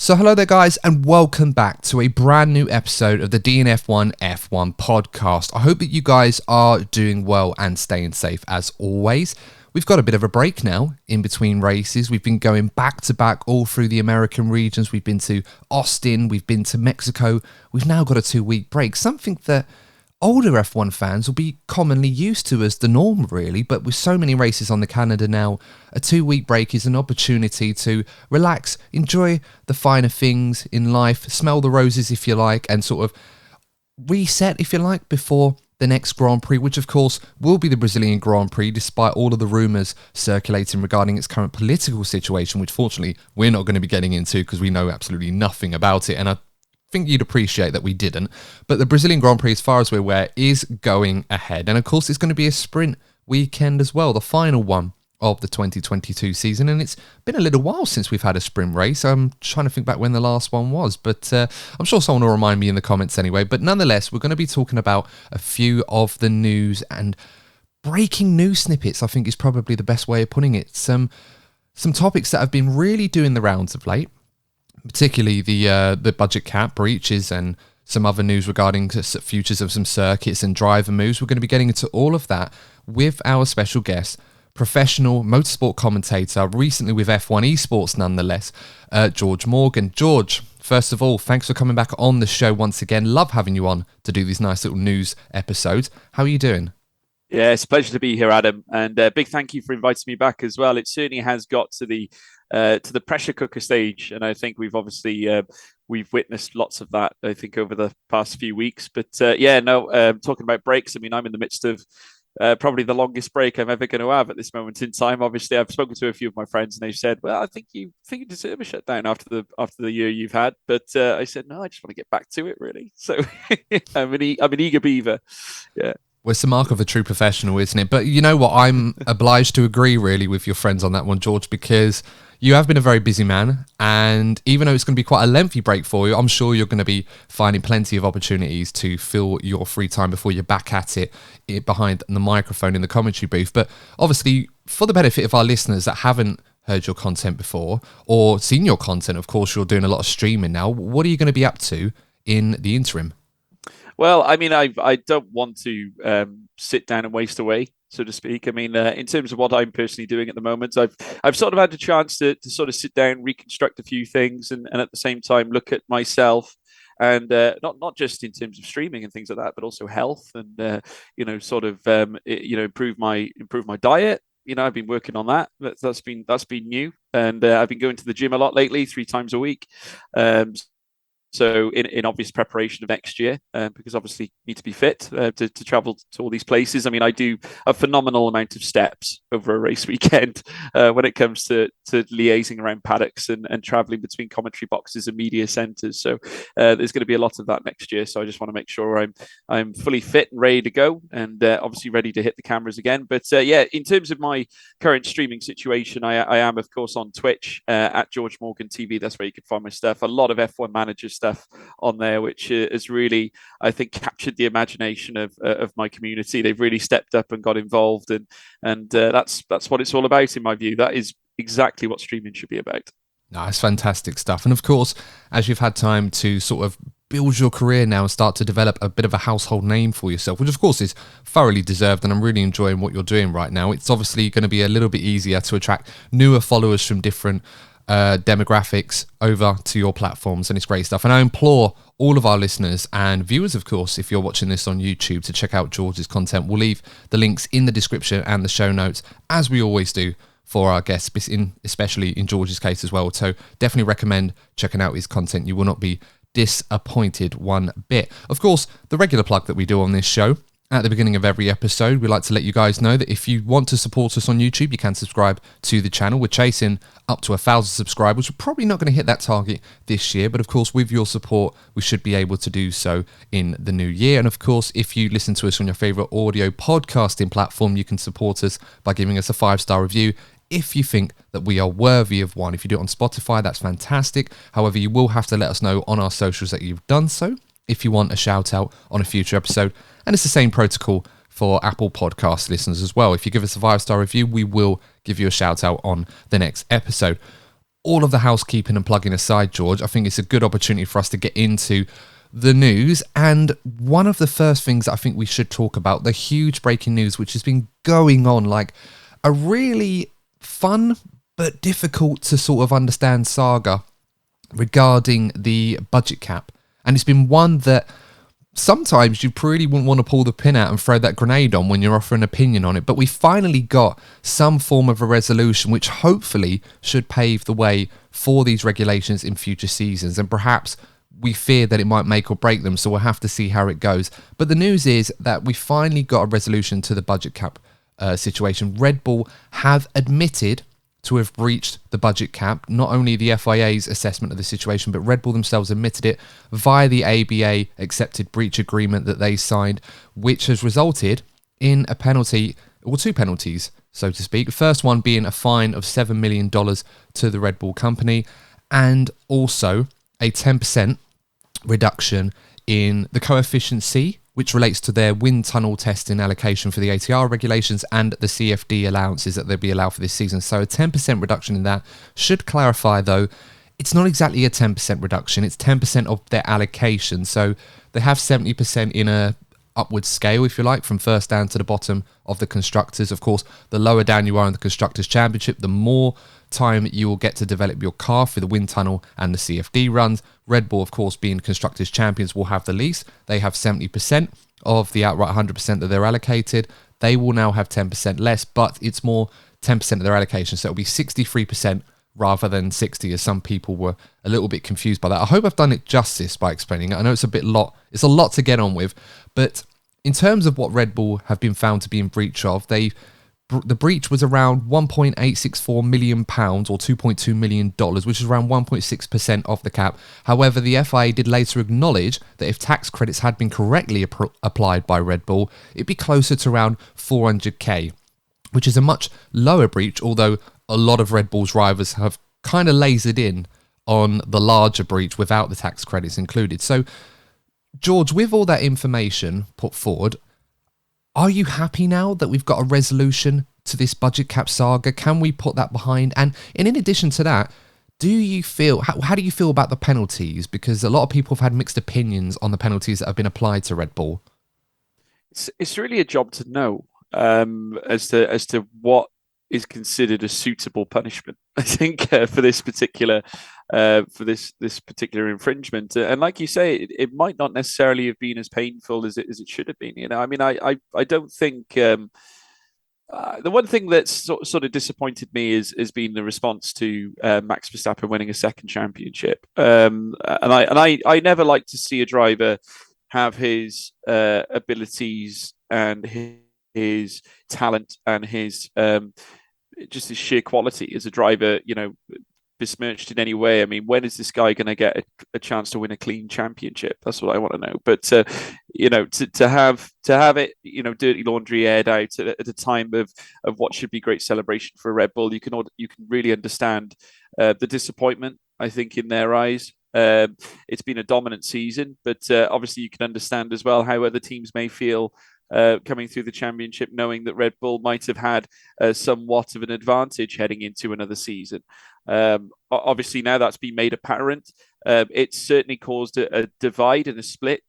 So hello there guys, and welcome back to a brand new episode of the DNF1 F1 podcast. I hope that you guys are doing well and staying safe as always. We've got a bit of a break now in between races. We've been going back to back all through the American regions. We've been to Austin, we've been to Mexico. We've now got a 2-week break, something that older F1 fans will be commonly used to as the norm, really, but with so many races on the calendar now, a 2-week break is an opportunity to relax, enjoy the finer things in life, smell the roses if you like, and sort of reset, if you like, before the next Grand Prix, which of course will be the Brazilian Grand Prix, despite all of the rumours circulating regarding its current political situation, which fortunately we're not going to be getting into because we know absolutely nothing about it, and I think you'd appreciate that we didn't. But the Brazilian Grand Prix, as far as we're aware, is going ahead. And of course, it's going to be a sprint weekend as well, the final one of the 2022 season. And it's been a little while since we've had a sprint race. I'm trying to think back when the last one was, but I'm sure someone will remind me in the comments anyway. But nonetheless, we're going to be talking about a few of the news and breaking news snippets, I think is probably the best way of putting it. Some topics that have been really doing the rounds of late, particularly the budget cap breaches and some other news regarding futures of some circuits and driver moves. We're going to be getting into all of that with our special guest, professional motorsport commentator, recently with F1 Esports nonetheless, George Morgan. George, first of all, thanks for coming back on the show once again. Love having you on to do these nice little news episodes. How are you doing? Yeah, it's a pleasure to be here, Adam, and big thank you for inviting me back as well. It certainly has got to the pressure cooker stage, and I think we've obviously we've witnessed lots of that, I think, over the past few weeks. But talking about breaks, I mean, I'm in the midst of probably the longest break I'm ever going to have at this moment in time. Obviously, I've spoken to a few of my friends, and they've said, "Well, I think you deserve a shutdown after the year you've had." But I said, "No, I just want to get back to it, really." So I'm an eager beaver. Yeah. Well, it's the mark of a true professional, isn't it? But you know what? I'm obliged to agree, really, with your friends on that one, George, because you have been a very busy man. And even though it's going to be quite a lengthy break for you, I'm sure you're going to be finding plenty of opportunities to fill your free time before you're back at it behind the microphone in the commentary booth. But obviously, for the benefit of our listeners that haven't heard your content before or seen your content, of course, you're doing a lot of streaming now. What are you going to be up to in the interim? Well, I mean, I don't want to sit down and waste away, so to speak. I mean, in terms of what I'm personally doing at the moment, I've sort of had the chance to sort of sit down, reconstruct a few things, and at the same time look at myself, and not just in terms of streaming and things like that, but also health and improve my diet. You know, I've been working on that. That's been new, and I've been going to the gym a lot lately, 3 times a week. So in obvious preparation of next year, because obviously need to be fit to travel to all these places. I mean, I do a phenomenal amount of steps over a race weekend when it comes to liaising around paddocks and traveling between commentary boxes and media centres. So there's going to be a lot of that next year. So I just want to make sure I'm fully fit and ready to go, and obviously ready to hit the cameras again. But in terms of my current streaming situation, I am of course on Twitch at George Morgan TV. That's where you can find my stuff. A lot of F1 manager stuff on there, which has really, I think, captured the imagination of my community. They've really stepped up and got involved, and that's what it's all about in my view. That is exactly what streaming should be about. Nice, fantastic stuff. And of course, as you've had time to sort of build your career now and start to develop a bit of a household name for yourself, which of course is thoroughly deserved, and I'm really enjoying what you're doing right now. It's obviously going to be a little bit easier to attract newer followers from different demographics over to your platforms, and it's great stuff. And I implore all of our listeners and viewers, of course, if you're watching this on YouTube, to check out George's content. We'll leave the links in the description and the show notes, as we always do for our guests, especially in George's case as well. So definitely recommend checking out his content. You will not be disappointed one bit. Of course, the regular plug that we do on this show at the beginning of every episode, we like to let you guys know that if you want to support us on YouTube, you can subscribe to the channel. We're chasing up to 1,000 subscribers. We're probably not going to hit that target this year, but of course, with your support, we should be able to do so in the new year. And of course, if you listen to us on your favorite audio podcasting platform, you can support us by giving us a 5-star review if you think that we are worthy of one. If you do it on Spotify, that's fantastic. However, you will have to let us know on our socials that you've done so if you want a shout out on a future episode. And it's the same protocol for Apple Podcast listeners as well. If you give us a 5-star review, we will give you a shout out on the next episode. all of the housekeeping and plugging aside, George, I think it's a good opportunity for us to get into the news. And one of the first things that I think we should talk about, the huge breaking news, which has been going on, like a really fun but difficult to sort of understand saga regarding the budget cap. And it's been one that sometimes you really wouldn't want to pull the pin out and throw that grenade on when you're offering an opinion on it. But we finally got some form of a resolution which hopefully should pave the way for these regulations in future seasons. And perhaps we fear that it might make or break them, so we'll have to see how it goes. But the news is that we finally got a resolution to the budget cap situation. Red Bull have admitted to have breached the budget cap. Not only the FIA's assessment of the situation, but Red Bull themselves admitted it via the ABA accepted breach agreement that they signed, which has resulted in a penalty, or two penalties, so to speak. The first one being a fine of $7 million to the Red Bull company, and also a 10% reduction in the coefficient C, which relates to their wind tunnel testing allocation for the ATR regulations and the CFD allowances that they'll be allowed for this season. So a 10% reduction in that. Should clarify though, it's not exactly a 10% reduction, it's 10% of their allocation. So they have 70% in a upward scale, if you like, from first down to the bottom of the constructors. Of course, the lower down you are in the constructors championship, the more time you will get to develop your car for the wind tunnel and the CFD runs. Red Bull, of course, being constructors champions, will have the least. They have 70% of the outright 100% that they're allocated. They will now have 10% less, but it's more 10% of their allocation. So it'll be 63% rather than 60, as some people were a little bit confused by that. I hope I've done it justice by explaining it. I know it's a lot to get on with, but in terms of what Red Bull have been found to be in breach of, the breach was around £1.864 million or $2.2 million, which is around 1.6% of the cap. However, the FIA did later acknowledge that if tax credits had been correctly applied by Red Bull, it'd be closer to around 400k, which is a much lower breach, although a lot of Red Bull's drivers have kind of lasered in on the larger breach without the tax credits included. So, George, with all that information put forward, are you happy now that we've got a resolution to this budget cap saga? Can we put that behind? And in addition to that, do you feel, how do you feel about the penalties? Because a lot of people have had mixed opinions on the penalties that have been applied to Red Bull. It's really a job to know as to what is considered a suitable punishment. I think for this particular infringement, and like you say, it might not necessarily have been as painful as it should have been. You know, I mean, I don't think the one thing that's sort of disappointed me has been the response to Max Verstappen winning a second championship. And I never like to see a driver have his abilities and his talent and his just his sheer quality as a driver, you know, besmirched in any way. I mean, when is this guy going to get a chance to win a clean championship? That's what I want to know. But you know, to have it, you know, dirty laundry aired out at a time of what should be great celebration for Red Bull, you can really understand the disappointment, I think, in their eyes. It's been a dominant season, but obviously you can understand as well how other teams may feel coming through the championship, knowing that Red Bull might have had somewhat of an advantage heading into another season. Obviously, now that's been made apparent. It's certainly caused a divide and a split.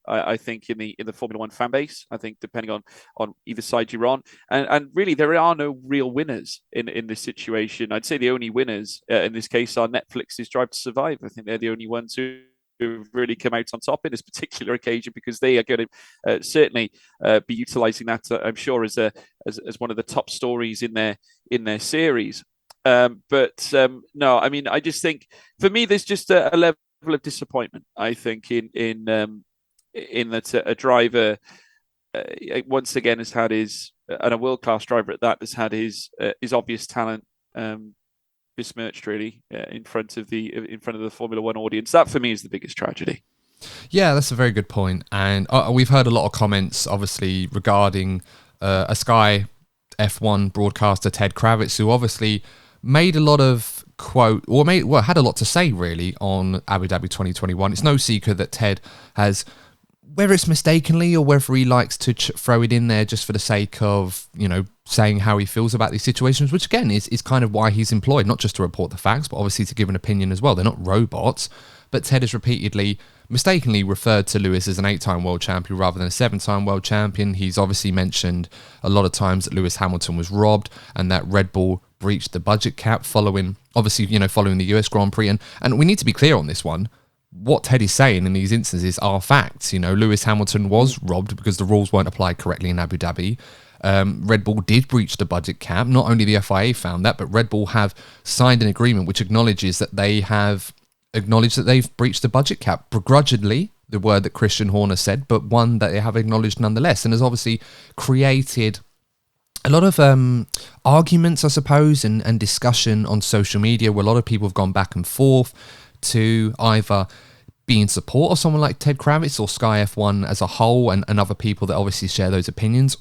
I think in the Formula One fan base. I think depending on either side you're on, and really there are no real winners in this situation. I'd say the only winners in this case are Netflix's Drive to Survive. I think they're the only ones who've really come out on top in this particular occasion, because they are going to certainly be utilising that, I'm sure, as one of the top stories in their series. But no, I mean, I just think for me there's just a level of disappointment, I think, in that a driver once again has had his, and a world-class driver at that, has had his obvious talent besmirched really in front of the Formula One audience. That for me is the biggest tragedy. Yeah, that's a very good point. And we've heard a lot of comments, obviously, regarding a Sky F1 broadcaster, Ted Kravitz, who obviously made a lot of had a lot to say really on Abu Dhabi 2021. It's no secret that Ted has whether it's mistakenly or whether he likes to throw it in there just for the sake of, saying how he feels about these situations, which again is kind of why he's employed, not just to report the facts, but obviously to give an opinion as well. They're not robots. But Ted has repeatedly, mistakenly referred to Lewis as an 8-time world champion rather than a 7-time world champion. He's obviously mentioned a lot of times that Lewis Hamilton was robbed and that Red Bull breached the budget cap following the US Grand Prix. And we need to be clear on this one. What Ted is saying in these instances are facts. Lewis Hamilton was robbed because the rules weren't applied correctly in Abu Dhabi. Red Bull did breach the budget cap. Not only the FIA found that, but Red Bull have signed an agreement which acknowledges that they have acknowledged that they've breached the budget cap begrudgingly, the word that Christian Horner said, but one that they have acknowledged nonetheless, and has obviously created a lot of arguments, I suppose, and discussion on social media where a lot of people have gone back and forth to either be in support of someone like Ted Kravitz or Sky F1 as a whole and other people that obviously share those opinions,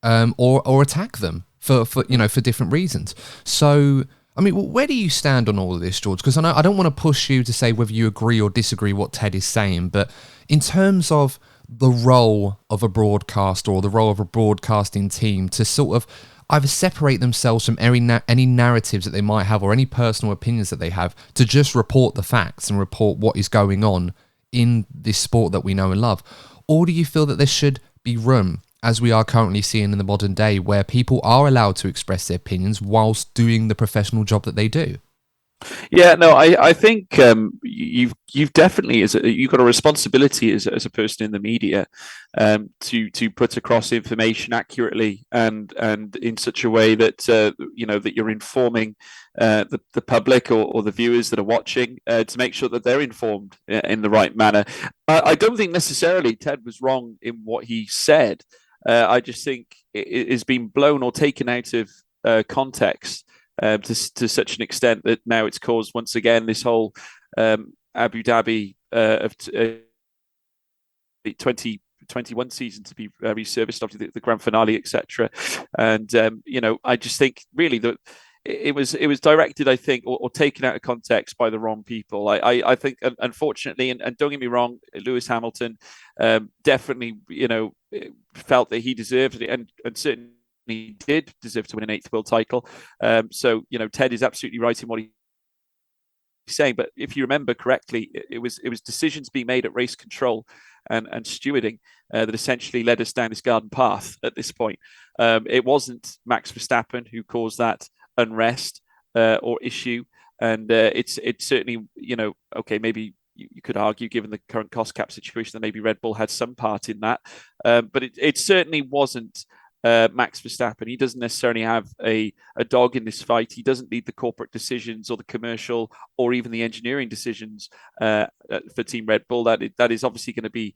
or attack them for different reasons. So, I mean, where do you stand on all of this, George? Because I don't want to push you to say whether you agree or disagree what Ted is saying, but in terms of the role of a broadcaster or the role of a broadcasting team to sort of either separate themselves from any narratives that they might have or any personal opinions that they have, to just report the facts and report what is going on in this sport that we know and love? Or do you feel that there should be room, as we are currently seeing in the modern day, where people are allowed to express their opinions whilst doing the professional job that they do? Yeah, no, I think you've definitely you've got a responsibility as a person in the media, to put across information accurately and in such a way that that you're informing the public or the viewers that are watching, to make sure that they're informed in the right manner. I don't think necessarily Ted was wrong in what he said. I just think it has been blown or taken out of context to such an extent that now it's caused once again this whole Abu Dhabi of 2021 season to be resurfaced after the grand finale, etc. And I just think really that it was directed, I think, or taken out of context by the wrong people. I think, unfortunately, and don't get me wrong, Lewis Hamilton definitely felt that he deserved it, and certainly he did deserve to win an 8th world title. So Ted is absolutely right in what he's saying. But if you remember correctly, it was decisions being made at race control and stewarding that essentially led us down this garden path at this point. It wasn't Max Verstappen who caused that unrest or issue, and it's certainly okay, maybe you could argue, given the current cost cap situation, that maybe Red Bull had some part in that, but it certainly wasn't Max Verstappen. He doesn't necessarily have a dog in this fight. He doesn't lead the corporate decisions or the commercial or even the engineering decisions for Team Red Bull. That is obviously going to be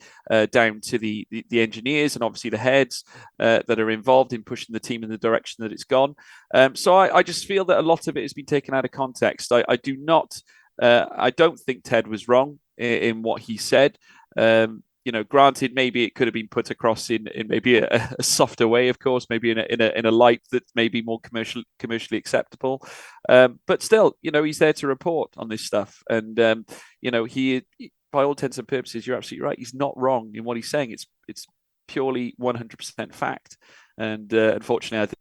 down to the engineers and obviously the heads that are involved in pushing the team in the direction that it's gone. So I just feel that a lot of it has been taken out of context. I don't think Ted was wrong in what he said. Granted, maybe it could have been put across in maybe a softer way, of course, maybe in a light that's maybe more commercially acceptable. But still, he's there to report on this stuff, and he, by all intents and purposes, you're absolutely right. He's not wrong in what he's saying. It's purely 100% fact, and unfortunately, I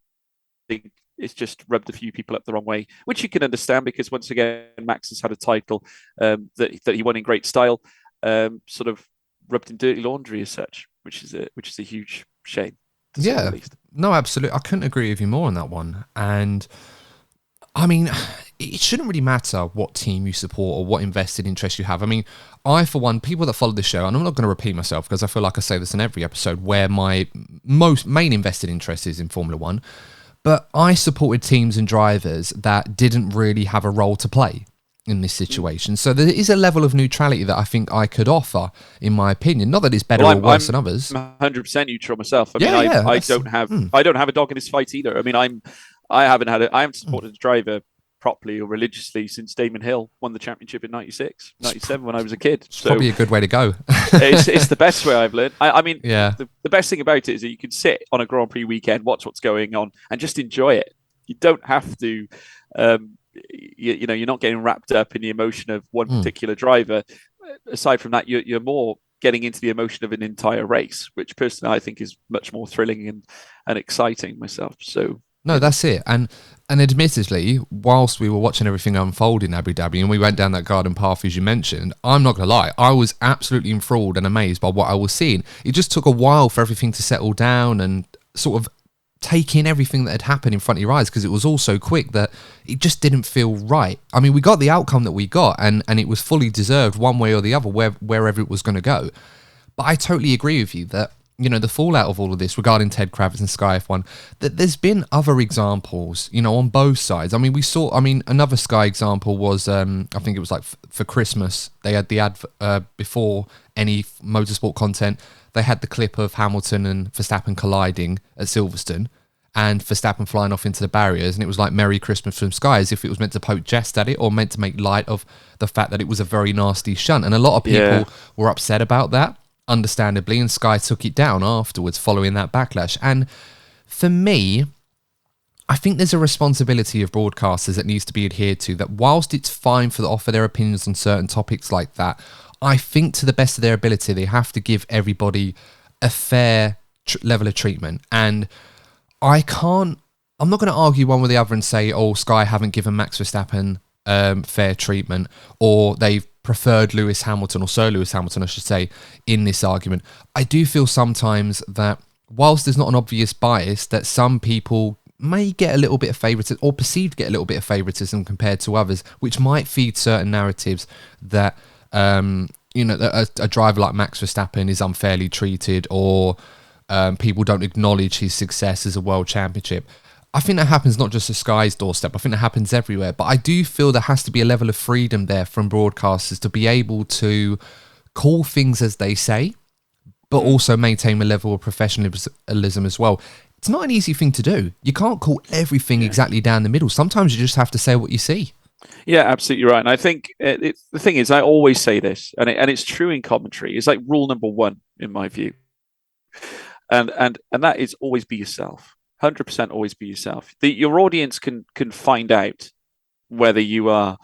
think it's just rubbed a few people up the wrong way, which you can understand because once again, Max has had a title that he won in great style, sort of rubbed in dirty laundry as such, which is a huge shame, to say the least. No, absolutely. I couldn't agree with you more on that one. And I mean, it shouldn't really matter what team you support or what invested interest you have. I mean, I, for one, people that follow the show, and I'm not going to repeat myself because I feel like I say this in every episode, where my main invested interest is in Formula One, but I supported teams and drivers that didn't really have a role to play in this situation. So there is a level of neutrality that I think I could offer, in my opinion. Not that it's better or worse than others. I'm 100% neutral myself. I don't have a dog in this fight either. I mean, I haven't supported a driver properly or religiously since Damon Hill won the championship in 96, 97 when I was a kid. So probably a good way to go. it's the best way I've learned. I mean, the best thing about it is that you can sit on a Grand Prix weekend, watch what's going on, and just enjoy it. You don't have to you're not getting wrapped up in the emotion of one particular driver. Aside from that, you're more getting into the emotion of an entire race, which personally I think is much more thrilling and exciting myself. So No, that's it. And admittedly, whilst we were watching everything unfold in Abu Dhabi and we went down that garden path as you mentioned, I'm not gonna lie, I was absolutely enthralled and amazed by what I was seeing. It just took a while for everything to settle down and sort of take in everything that had happened in front of your eyes, because it was all so quick that it just didn't feel right. I mean, we got the outcome that we got, and it was fully deserved one way or the other, wherever it was going to go. But I totally agree with you that, you know, the fallout of all of this regarding Ted Kravitz and Sky F1, that there's been other examples, you know, on both sides. I mean, another Sky example was, I think it was like for Christmas, they had the ad before any motorsport content. They had the clip of Hamilton and Verstappen colliding at Silverstone and Verstappen flying off into the barriers, and it was like Merry Christmas from Sky, as if it was meant to poke jest at it or meant to make light of the fact that it was a very nasty shunt. And a lot of people were upset about that, understandably, and Sky took it down afterwards following that backlash. And for me, I think there's a responsibility of broadcasters that needs to be adhered to, that whilst it's fine for them to offer their opinions on certain topics like that, I think to the best of their ability, they have to give everybody a fair level of treatment. And I'm not going to argue one with the other and say, oh, Sky haven't given Max Verstappen fair treatment, or they've preferred Lewis Hamilton, or Sir Lewis Hamilton, I should say, in this argument. I do feel sometimes that whilst there's not an obvious bias, that some people may get a little bit of favoritism, or perceived to get a little bit of favoritism compared to others, which might feed certain narratives that you know, a driver like Max Verstappen is unfairly treated, or people don't acknowledge his success as a world championship. I think that happens not just at Sky's doorstep, I think that happens everywhere. But I do feel there has to be a level of freedom there from broadcasters to be able to call things as they say, but also maintain a level of professionalism as well. It's not an easy thing to do. You can't call everything exactly down the middle. Sometimes you just have to say what you see. Yeah, absolutely right. And I think the thing is, I always say this, and it's true in commentary. It's like rule number one in my view, and that is always be yourself. 100% always be yourself. Your audience can find out whether you are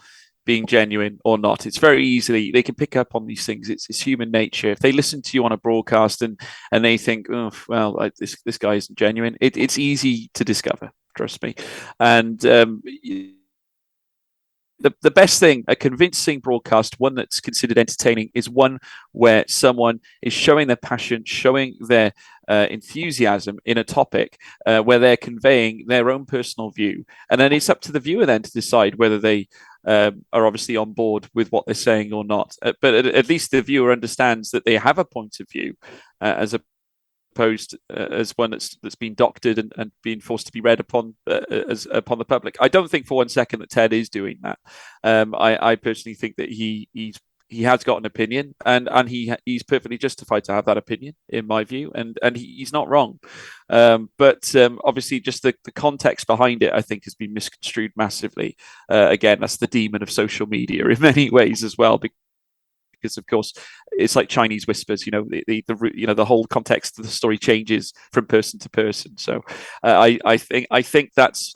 being genuine or not. It's very easily, they can pick up on these things. It's human nature. If they listen to you on a broadcast and they think, oh well, this guy isn't genuine, it's easy to discover. Trust me. And the best thing, a convincing broadcast, one that's considered entertaining, is one where someone is showing their passion, showing their enthusiasm in a topic, where they're conveying their own personal view. And then it's up to the viewer then to decide whether they are obviously on board with what they're saying or not. But at least the viewer understands that they have a point of view, as opposed as one that's been doctored and being forced to be read upon upon the public. I don't think for one second that Ted is doing that. I personally think that he has got an opinion, and he's perfectly justified to have that opinion, in my view, and he's not wrong. But obviously, just the context behind it, I think, has been misconstrued massively. Again, that's the demon of social media in many ways as well, because of course it's like Chinese whispers. You know, the whole context of the story changes from person to person. So I think that's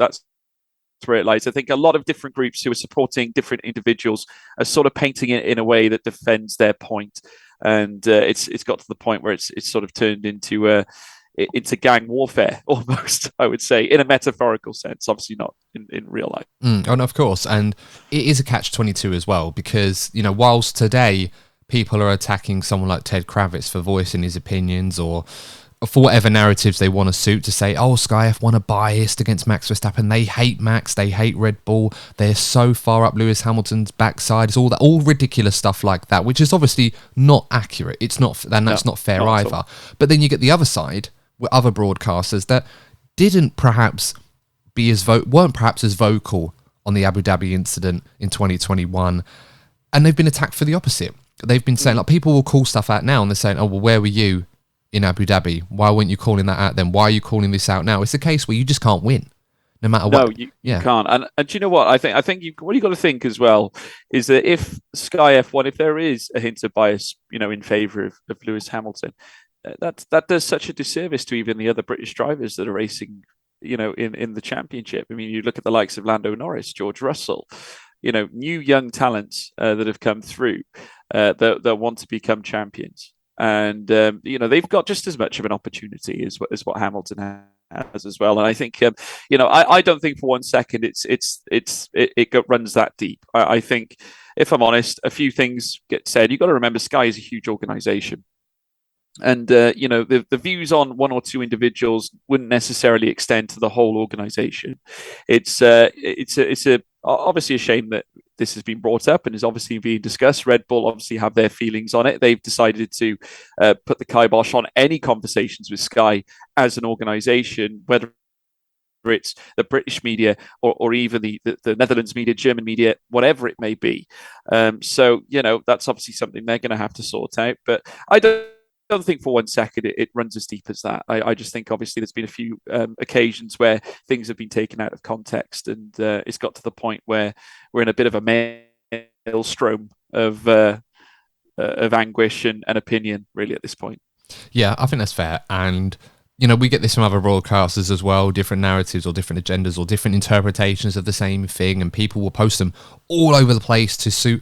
where it lies. I think a lot of different groups who are supporting different individuals are sort of painting it in a way that defends their point, and it's got to the point where it's sort of turned into gang warfare almost, I would say, in a metaphorical sense, obviously not in real life. And of course, and it is a catch-22 as well, because, you know, whilst today people are attacking someone like Ted Kravitz for voicing his opinions, or for whatever narratives they want to suit, to say, oh, Sky F1 are biased against Max Verstappen, they hate Max, they hate Red Bull, they're so far up Lewis Hamilton's backside, it's all ridiculous stuff like that, which is obviously not accurate. It's not, and that's not fair either. But then you get the other side, with other broadcasters that didn't perhaps weren't perhaps as vocal on the Abu Dhabi incident in 2021, and they've been attacked for the opposite. They've been saying, like, people will call stuff out now and they're saying, oh, well, where were you in Abu Dhabi? Why weren't you calling that out then? Why are you calling this out now? It's a case where you just can't win, no matter what. No, you can't. And do you know what? I think what you got to think as well is that if Sky F1, if there is a hint of bias, you know, in favour of Lewis Hamilton, that does such a disservice to even the other British drivers that are racing, you know, in the championship. I mean, you look at the likes of Lando Norris, George Russell, you know, new young talents that have come through that want to become champions. and they've got just as much of an opportunity as what Hamilton has as well. And I think I don't think for 1 second it runs that deep. I think, if I'm honest, a few things get said. You've got to remember Sky is a huge organization. And the views on one or two individuals wouldn't necessarily extend to the whole organization. It's obviously a shame that this has been brought up and is obviously being discussed. Red Bull obviously have their feelings on it. They've decided to put the kibosh on any conversations with Sky as an organization, whether it's the British media or even the Netherlands media, German media, whatever it may be. So that's obviously something they're going to have to sort out. But I don't think for 1 second it runs as deep as that. I just think obviously there's been a few occasions where things have been taken out of context, and it's got to the point where we're in a bit of a maelstrom of anguish and opinion really at this point. Yeah, I think that's fair. And we get this from other broadcasters as well, different narratives or different agendas or different interpretations of the same thing, and people will post them all over the place to suit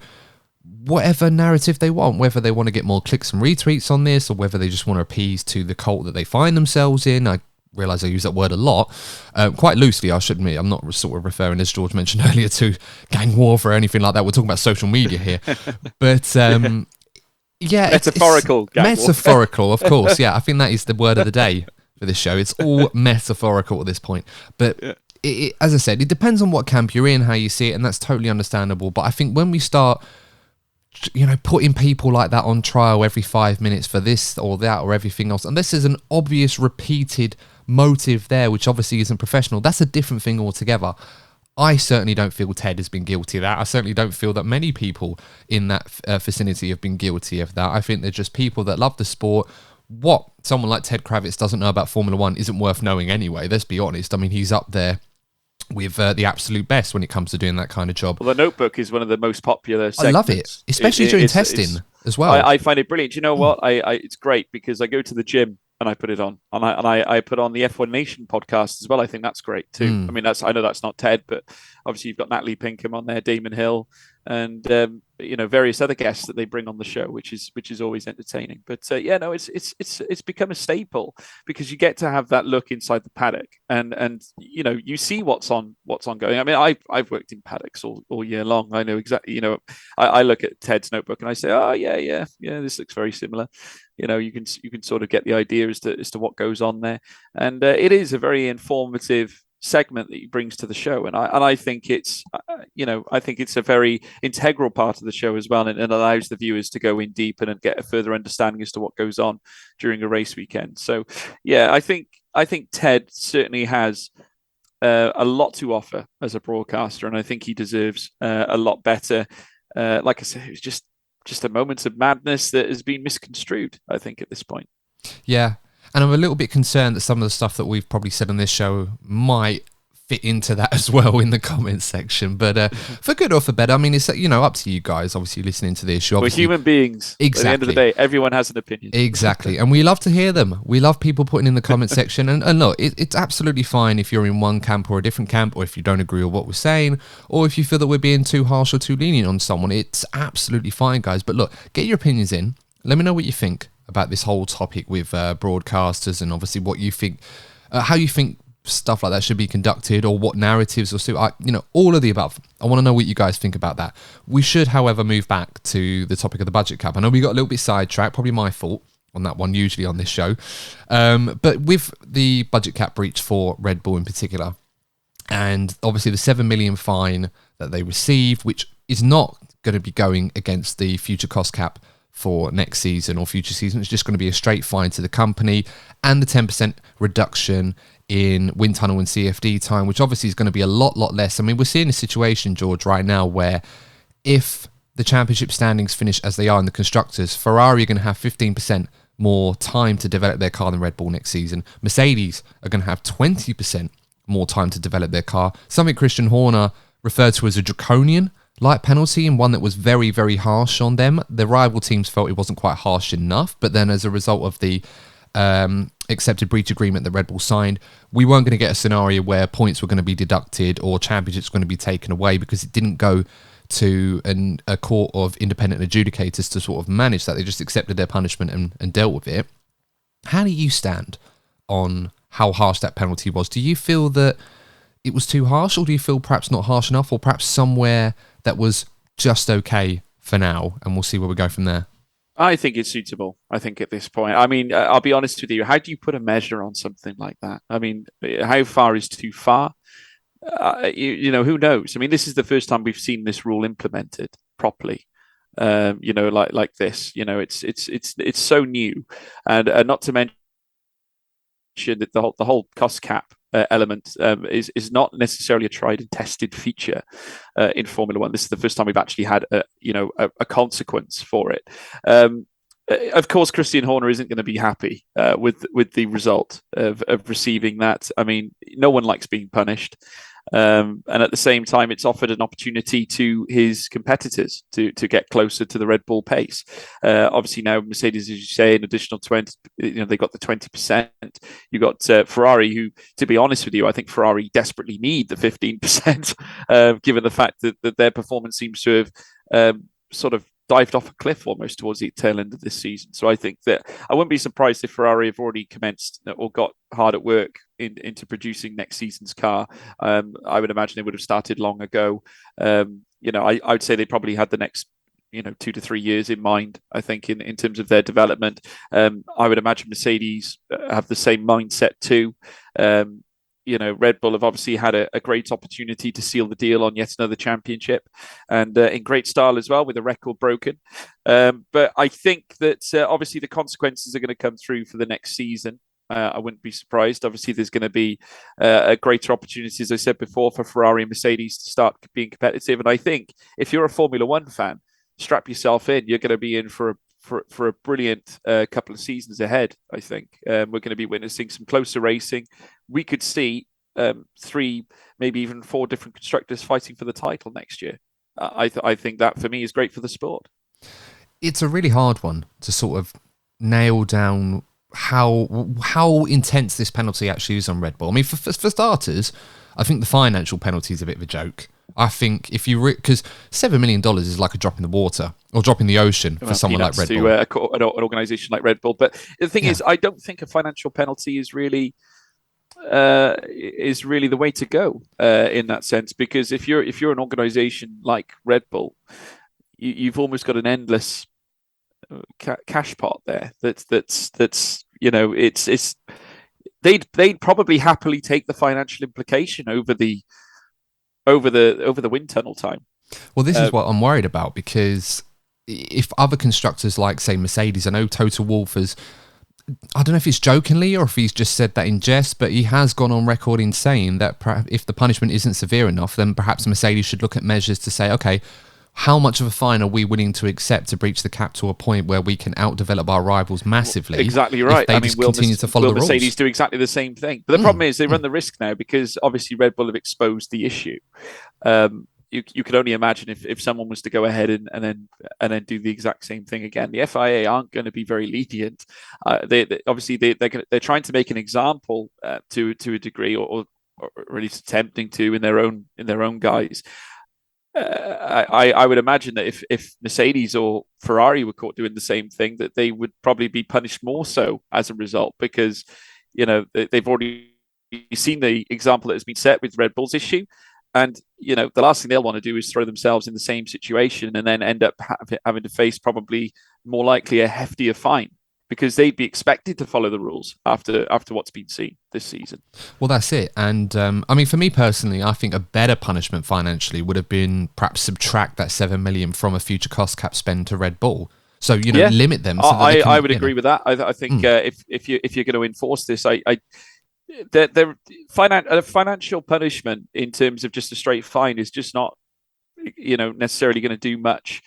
whatever narrative they want, whether they want to get more clicks and retweets on this or whether they just want to appease to the cult that they find themselves in. I realise I use that word a lot, quite loosely, I should admit. I'm not sort of referring, as George mentioned earlier, to gang warfare or anything like that. We're talking about social media here. But yeah, metaphorical. Metaphorical, of course. Yeah, I think that is the word of the day for this show. It's all metaphorical at this point. But as I said, it depends on what camp you're in, how you see it, and that's totally understandable. But I think when we start putting people like that on trial every 5 minutes for this or that or everything else, and this is an obvious repeated motive there, which obviously isn't professional, that's a different thing altogether. I certainly don't feel Ted has been guilty of that. I certainly don't feel that many people in that vicinity have been guilty of that. I think they're just people that love the sport. What someone like Ted Kravitz doesn't know about Formula One isn't worth knowing anyway, let's be honest. I mean, he's up there with the absolute best when it comes to doing that kind of job. Well, The Notebook is one of the most popular segments. I love it, especially during testing as well. I find it brilliant. You know what? It's great because I go to the gym and I put it on, and I put on the F1 Nation podcast as well. I think that's great too. I mean, I know that's not Ted, but obviously you've got Natalie Pinkham on there, Damon Hill, and various other guests that they bring on the show, which is always entertaining. But it's become a staple because you get to have that look inside the paddock, and you see what's ongoing. I mean, I've worked in paddocks all year long. I know exactly. I look at Ted's notebook and I say, oh yeah, this looks very similar. You can sort of get the idea as to what goes on there, and it is a very informative segment that he brings to the show, and I think it's a very integral part of the show as well, and it allows the viewers to go in deep and get a further understanding as to what goes on during a race weekend. So yeah, I think Ted certainly has a lot to offer as a broadcaster, and I think he deserves a lot better. Like I said, it was just a moment of madness that has been misconstrued, I think, at this point. Yeah. And I'm a little bit concerned that some of the stuff that we've probably said on this show might fit into that as well in the comments section. But for good or for better, I mean, it's up to you guys, obviously, listening to this. We're human beings. Exactly. At the end of the day, everyone has an opinion. Exactly. And we love to hear them. We love people putting in the comment section. And look, it's absolutely fine if you're in one camp or a different camp, or if you don't agree with what we're saying, or if you feel that we're being too harsh or too lenient on someone. It's absolutely fine, guys. But look, get your opinions in. Let me know what you think about this whole topic with broadcasters, and obviously what you think, how you think stuff like that should be conducted, or what narratives or so, all of the above. I want to know what you guys think about that. We should, however, move back to the topic of the budget cap. I know we got a little bit sidetracked, probably my fault on that one, usually on this show. But with the budget cap breach for Red Bull in particular, and obviously the 7 million fine that they received, which is not going to be going against the future cost cap for next season or future season. It's just going to be a straight fine to the company, and the 10% reduction in wind tunnel and CFD time, which obviously is going to be a lot less. I mean, we're seeing a situation, George, right now where if the championship standings finish as they are in the constructors, Ferrari are going to have 15% more time to develop their car than Red Bull next season. Mercedes are going to have 20% more time to develop their car, something Christian Horner referred to as a draconian light penalty, and one that was very, very harsh on them. The rival teams felt it wasn't quite harsh enough, but then as a result of the accepted breach agreement that Red Bull signed, we weren't going to get a scenario where points were going to be deducted or championships were going to be taken away, because it didn't go to a court of independent adjudicators to sort of manage that. They just accepted their punishment and dealt with it. How do you stand on how harsh that penalty was? Do you feel that it was too harsh, or do you feel perhaps not harsh enough, or perhaps somewhere that was just okay for now, and we'll see where we go from there? I think it's suitable. I think at this point, I mean, I'll be honest with you. How do you put a measure on something like that? I mean, how far is too far? Who knows? I mean, this is the first time we've seen this rule implemented properly. Like this. It's so new, and not to mention that the whole cost cap element is not necessarily a tried and tested feature in Formula One. This is the first time we've actually had a consequence for it. Of course, Christian Horner isn't going to be happy with the result of receiving that. I mean, no one likes being punished. And at the same time, it's offered an opportunity to his competitors to get closer to the Red Bull pace. Obviously, now Mercedes, as you say, an additional 20. They got the 20%. You got Ferrari, who, to be honest with you, I think Ferrari desperately need the 15%, given the fact that their performance seems to have sort of dived off a cliff almost towards the tail end of this season. So I think that I wouldn't be surprised if Ferrari have already commenced or got hard at work into producing next season's car. I would imagine they would have started long ago. I would say they probably had the next 2 to 3 years in mind, I think, in terms of their development. I would imagine Mercedes have the same mindset too. Red Bull have obviously had a great opportunity to seal the deal on yet another championship, and in great style as well, with a record broken. But I think that obviously the consequences are going to come through for the next season. I wouldn't be surprised. Obviously, there's going to be a greater opportunity, as I said before, for Ferrari and Mercedes to start being competitive. And I think if you're a Formula One fan, strap yourself in. You're going to be in for a brilliant couple of seasons ahead. I think we're going to be witnessing some closer racing. We could see 3, maybe even 4 different constructors fighting for the title next year. I think that for me is great for the sport. It's a really hard one to sort of nail down how intense this penalty actually is on Red Bull. I mean, for starters, I think the financial penalty is a bit of a joke. I think if you because $7 million is like a drop in the water or drop in the ocean for someone like Red Bull, an organisation like Red Bull. But the thing is, I don't think a financial penalty is really the way to go in that sense. Because if you're an organisation like Red Bull, you've almost got an endless cash pot there. They'd probably happily take the financial implication over the wind tunnel time. Well, this is what I'm worried about, because if other constructors like, say, Mercedes, I know Toto Wolff has, I don't know if it's jokingly or if he's just said that in jest, but he has gone on record in saying that if the punishment isn't severe enough, then perhaps Mercedes should look at measures to say, okay, how much of a fine are we willing to accept to breach the cap to a point where we can outdevelop our rivals massively? Exactly right. If they continue to follow the rules. Mercedes do exactly the same thing. But the problem is they run the risk now, because obviously Red Bull have exposed the issue. You could only imagine if someone was to go ahead and then do the exact same thing again. The FIA aren't going to be very lenient. They're trying to make an example to a degree, or at least attempting to in their own guise. I would imagine that if Mercedes or Ferrari were caught doing the same thing, that they would probably be punished more so as a result, because they've already seen the example that has been set with Red Bull's issue, and the last thing they'll want to do is throw themselves in the same situation and then end up having to face probably more likely a heftier fine, because they'd be expected to follow the rules after what's been seen this season. Well, that's it. And I mean, for me personally, I think a better punishment financially would have been perhaps subtract that $7 million from a future cost cap spend to Red Bull. So limit them. So I would agree with that. I think if you're going to enforce this, the financial punishment in terms of just a straight fine is just not necessarily going to do much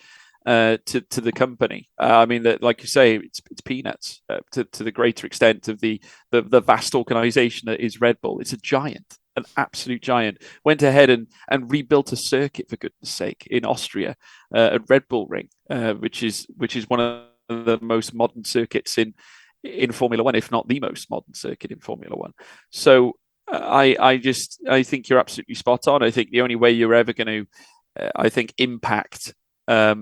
to the company. I mean, that, like you say, it's peanuts to the greater extent of the vast organization that is Red Bull. It's a giant, an absolute giant. Went ahead and rebuilt a circuit, for goodness sake, in Austria, at Red Bull Ring, which is one of the most modern circuits in Formula One, if not the most modern circuit in Formula One. So I think you're absolutely spot on. I think the only way you're ever going to I think, impact a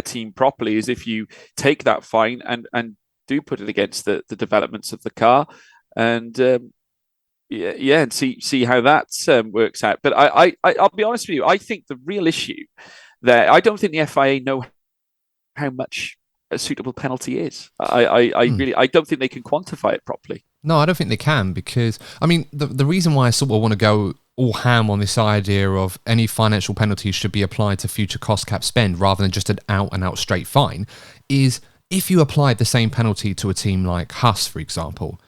team properly is if you take that fine and do put it against the developments of the car, and and see how that works out. But I'll be honest with you. I think the real issue there, I don't think the FIA know how much a suitable penalty is. I don't think they can quantify it properly. No, I don't think they can, because, I mean, the reason why I sort of want to go all ham on this idea of any financial penalties should be applied to future cost cap spend rather than just an out-and-out straight fine is if you applied the same penalty to a team like Haas, for example,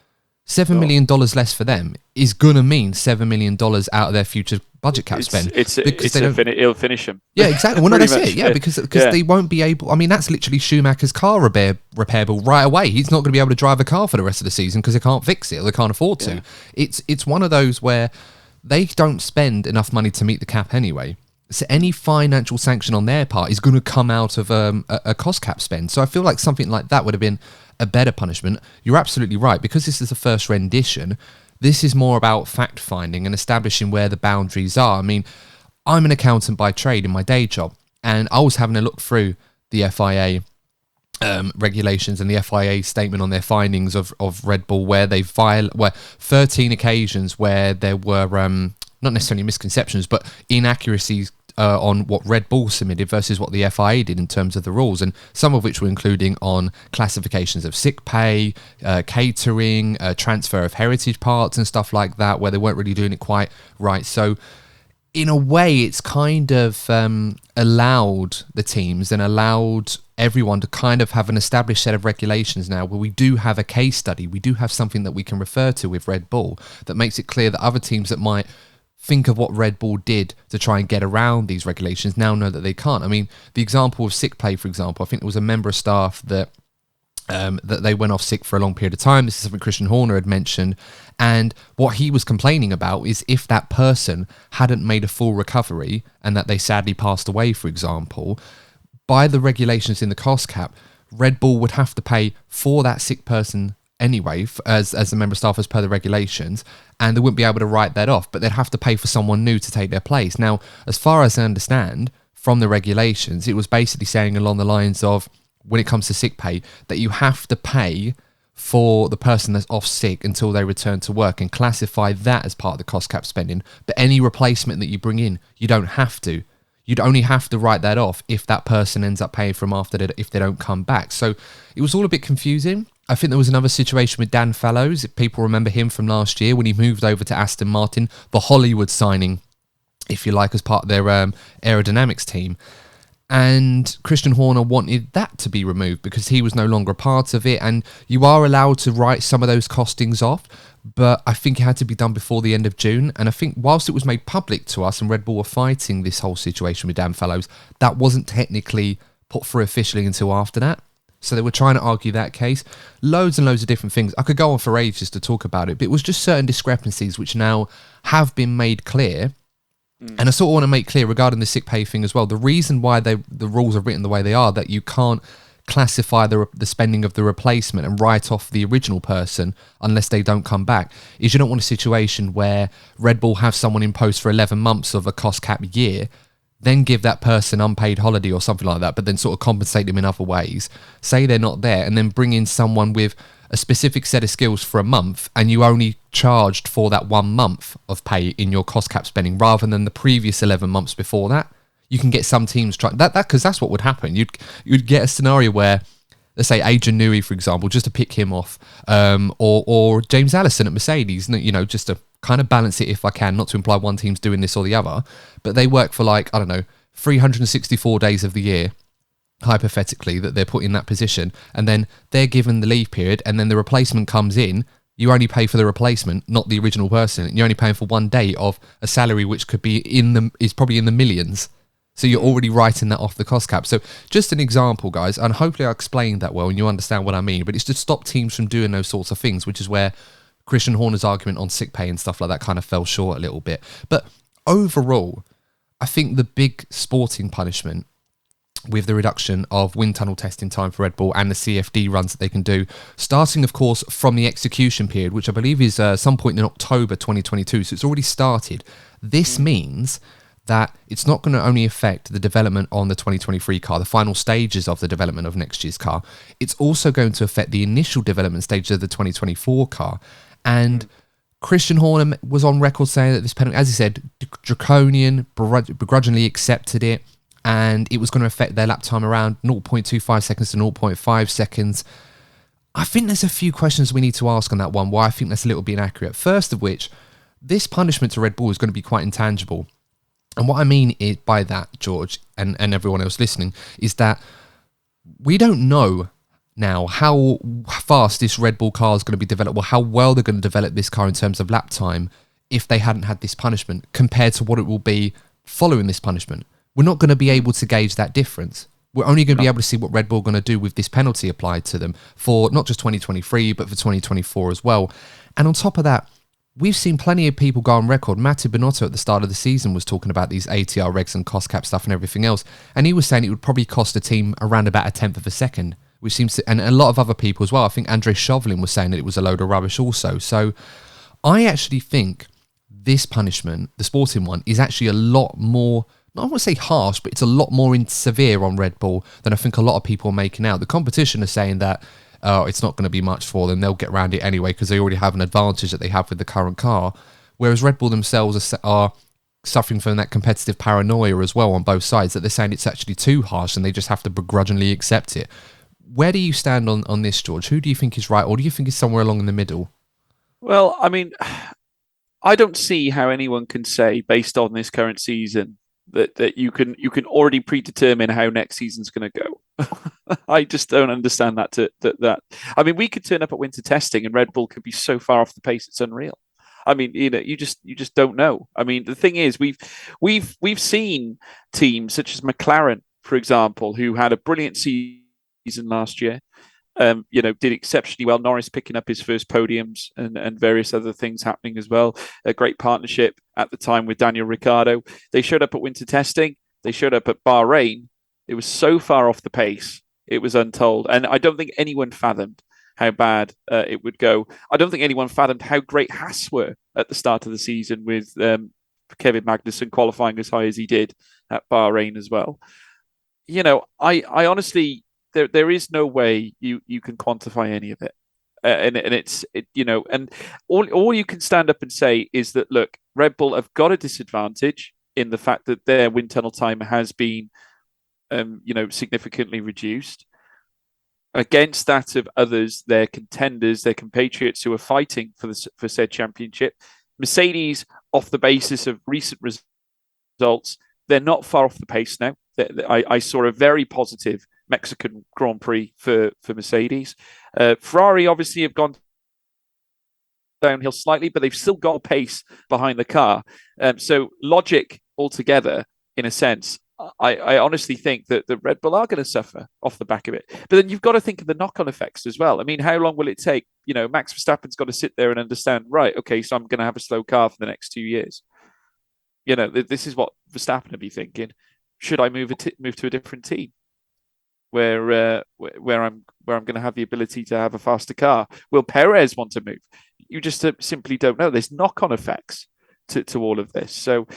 $7 million less for them is going to mean $7 million out of their future budget cap spend. It'll finish them. Yeah, exactly. Well, no, that's it. Yeah, because Yeah. they won't be able. I mean, that's literally Schumacher's car repairable right away. He's not going to be able to drive a car for the rest of the season because they can't fix it or they can't afford to. Yeah. It's one of those where they don't spend enough money to meet the cap anyway. So any financial sanction on their part is going to come out of a cost cap spend. So I feel like something like that would have been a better punishment. You're absolutely right. Because this is the first rendition, this is more about fact-finding and establishing where the boundaries are. I mean, I'm an accountant by trade in my day job, and I was having a look through the FIA regulations and the FIA statement on their findings of Red Bull, where they where 13 occasions where there were not necessarily misconceptions, but inaccuracies on what Red Bull submitted versus what the FIA did in terms of the rules, and some of which were including on classifications of sick pay, catering, transfer of heritage parts and stuff like that, where they weren't really doing it quite right. So in a way, it's kind of allowed the teams and allowed everyone to kind of have an established set of regulations now where we do have a case study, we do have something that we can refer to with Red Bull that makes it clear that other teams that might think of what Red Bull did to try and get around these regulations now know that they can't. I mean, the example of sick pay, for example, I think there was a member of staff that they went off sick for a long period of time. This is something Christian Horner had mentioned. And what he was complaining about is if that person hadn't made a full recovery and that they sadly passed away, for example, by the regulations in the cost cap, Red Bull would have to pay for that sick person anyway, as a member of staff as per the regulations, and they wouldn't be able to write that off, but they'd have to pay for someone new to take their place. Now, as far as I understand from the regulations, it was basically saying along the lines of, when it comes to sick pay, that you have to pay for the person that's off sick until they return to work and classify that as part of the cost cap spending. But any replacement that you bring in, you don't have to. You'd only have to write that off if that person ends up paying from after that, if they don't come back. So it was all a bit confusing. I think there was another situation with Dan Fallows, if people remember him from last year, when he moved over to Aston Martin, the Hollywood signing, if you like, as part of their aerodynamics team. And Christian Horner wanted that to be removed because he was no longer a part of it. And you are allowed to write some of those costings off, but I think it had to be done before the end of June. And I think whilst it was made public to us and Red Bull were fighting this whole situation with Dan Fallows, that wasn't technically put through officially until after that. So they were trying to argue that case. Loads and loads of different things. I could go on for ages to talk about it, but it was just certain discrepancies which now have been made clear. And I sort of want to make clear regarding the sick pay thing as well. The reason why the rules are written the way they are, that you can't classify the spending of the replacement and write off the original person unless they don't come back, is you don't want a situation where Red Bull have someone in post for 11 months of a cost cap year, then give that person unpaid holiday or something like that, but then sort of compensate them in other ways, say they're not there, and then bring in someone with a specific set of skills for a month, and you only charged for that 1 month of pay in your cost cap spending rather than the previous 11 months before that. You can get some teams try that because that's what would happen. You'd get a scenario where, let's say Adrian Newey, for example, just to pick him off, or James Allison at Mercedes, just to kind of balance it if I can, not to imply one team's doing this or the other, but they work for 364 days of the year, hypothetically, that they're put in that position, and then they're given the leave period, and then the replacement comes in. You only pay for the replacement, not the original person. You're only paying for 1 day of a salary which could be is probably in the millions. So you're already writing that off the cost cap. So just an example, guys, and hopefully I explained that well and you understand what I mean, but it's to stop teams from doing those sorts of things, which is where Christian Horner's argument on sick pay and stuff like that kind of fell short a little bit. But overall, I think the big sporting punishment with the reduction of wind tunnel testing time for Red Bull and the CFD runs that they can do, starting, of course, from the execution period, which I believe is some point in October 2022, so it's already started. This means that it's not going to only affect the development on the 2023 car, the final stages of the development of next year's car, it's also going to affect the initial development stages of the 2024 car. And Christian Horner was on record saying that this penalty, as he said, draconian, begrudgingly accepted it, and it was going to affect their lap time around 0.25 seconds to 0.5 seconds. I think there's a few questions we need to ask on that one, why I think that's a little bit inaccurate. First of which, this punishment to Red Bull is going to be quite intangible. And what I mean by that, George, and everyone else listening, is that we don't know now how fast this Red Bull car is going to be developed, or how well they're going to develop this car in terms of lap time if they hadn't had this punishment, compared to what it will be following this punishment. We're not going to be able to gauge that difference. We're only going to be able to see what Red Bull are going to do with this penalty applied to them for not just 2023, but for 2024 as well. And on top of that, we've seen plenty of people go on record. Mattia Binotto at the start of the season was talking about these ATR regs and cost cap stuff and everything else. And he was saying it would probably cost a team around about a tenth of a second, which seems to, and a lot of other people as well. I think Andre Chauvelin was saying that it was a load of rubbish also. So I actually think this punishment, the sporting one, is actually a lot more, I don't want to say harsh, but it's a lot more severe on Red Bull than I think a lot of people are making out. The competition are saying that it's not going to be much for them. They'll get around it anyway because they already have an advantage that they have with the current car. Whereas Red Bull themselves are suffering from that competitive paranoia as well on both sides, that they're saying it's actually too harsh and they just have to begrudgingly accept it. Where do you stand on this, George? Who do you think is right, or do you think it's somewhere along in the middle? Well, I mean, I don't see how anyone can say, based on this current season, that you can already predetermine how next season's going to go. I just don't understand that. I mean, we could turn up at winter testing and Red Bull could be so far off the pace it's unreal. I mean, you just don't know. I mean, the thing is, we've seen teams such as McLaren, for example, who had a brilliant season last year. Did exceptionally well. Norris picking up his first podiums and various other things happening as well. A great partnership at the time with Daniel Ricciardo. They showed up at winter testing. They showed up at Bahrain. It was so far off the pace. It was untold. And I don't think anyone fathomed how bad it would go. I don't think anyone fathomed how great Haas were at the start of the season with Kevin Magnussen qualifying as high as he did at Bahrain as well. I honestly... There is no way you can quantify any of it, and all you can stand up and say is that, look, Red Bull have got a disadvantage in the fact that their wind tunnel time has been significantly reduced against that of others, their contenders, their compatriots who are fighting for said championship. Mercedes, off the basis of recent results, they're not far off the pace now. I saw a very positive Mexican Grand Prix for Mercedes. Ferrari obviously have gone downhill slightly, but they've still got pace behind the car. So logic altogether, in a sense, I honestly think that the Red Bull are going to suffer off the back of it. But then you've got to think of the knock-on effects as well. I mean, how long will it take? Max Verstappen's got to sit there and understand, right, okay, so I'm going to have a slow car for the next 2 years. This is what Verstappen will be thinking. Should I move to a different team where I'm going to have the ability to have a faster car? Will Perez want to move? You just simply don't know. There's knock-on effects to all of this. So,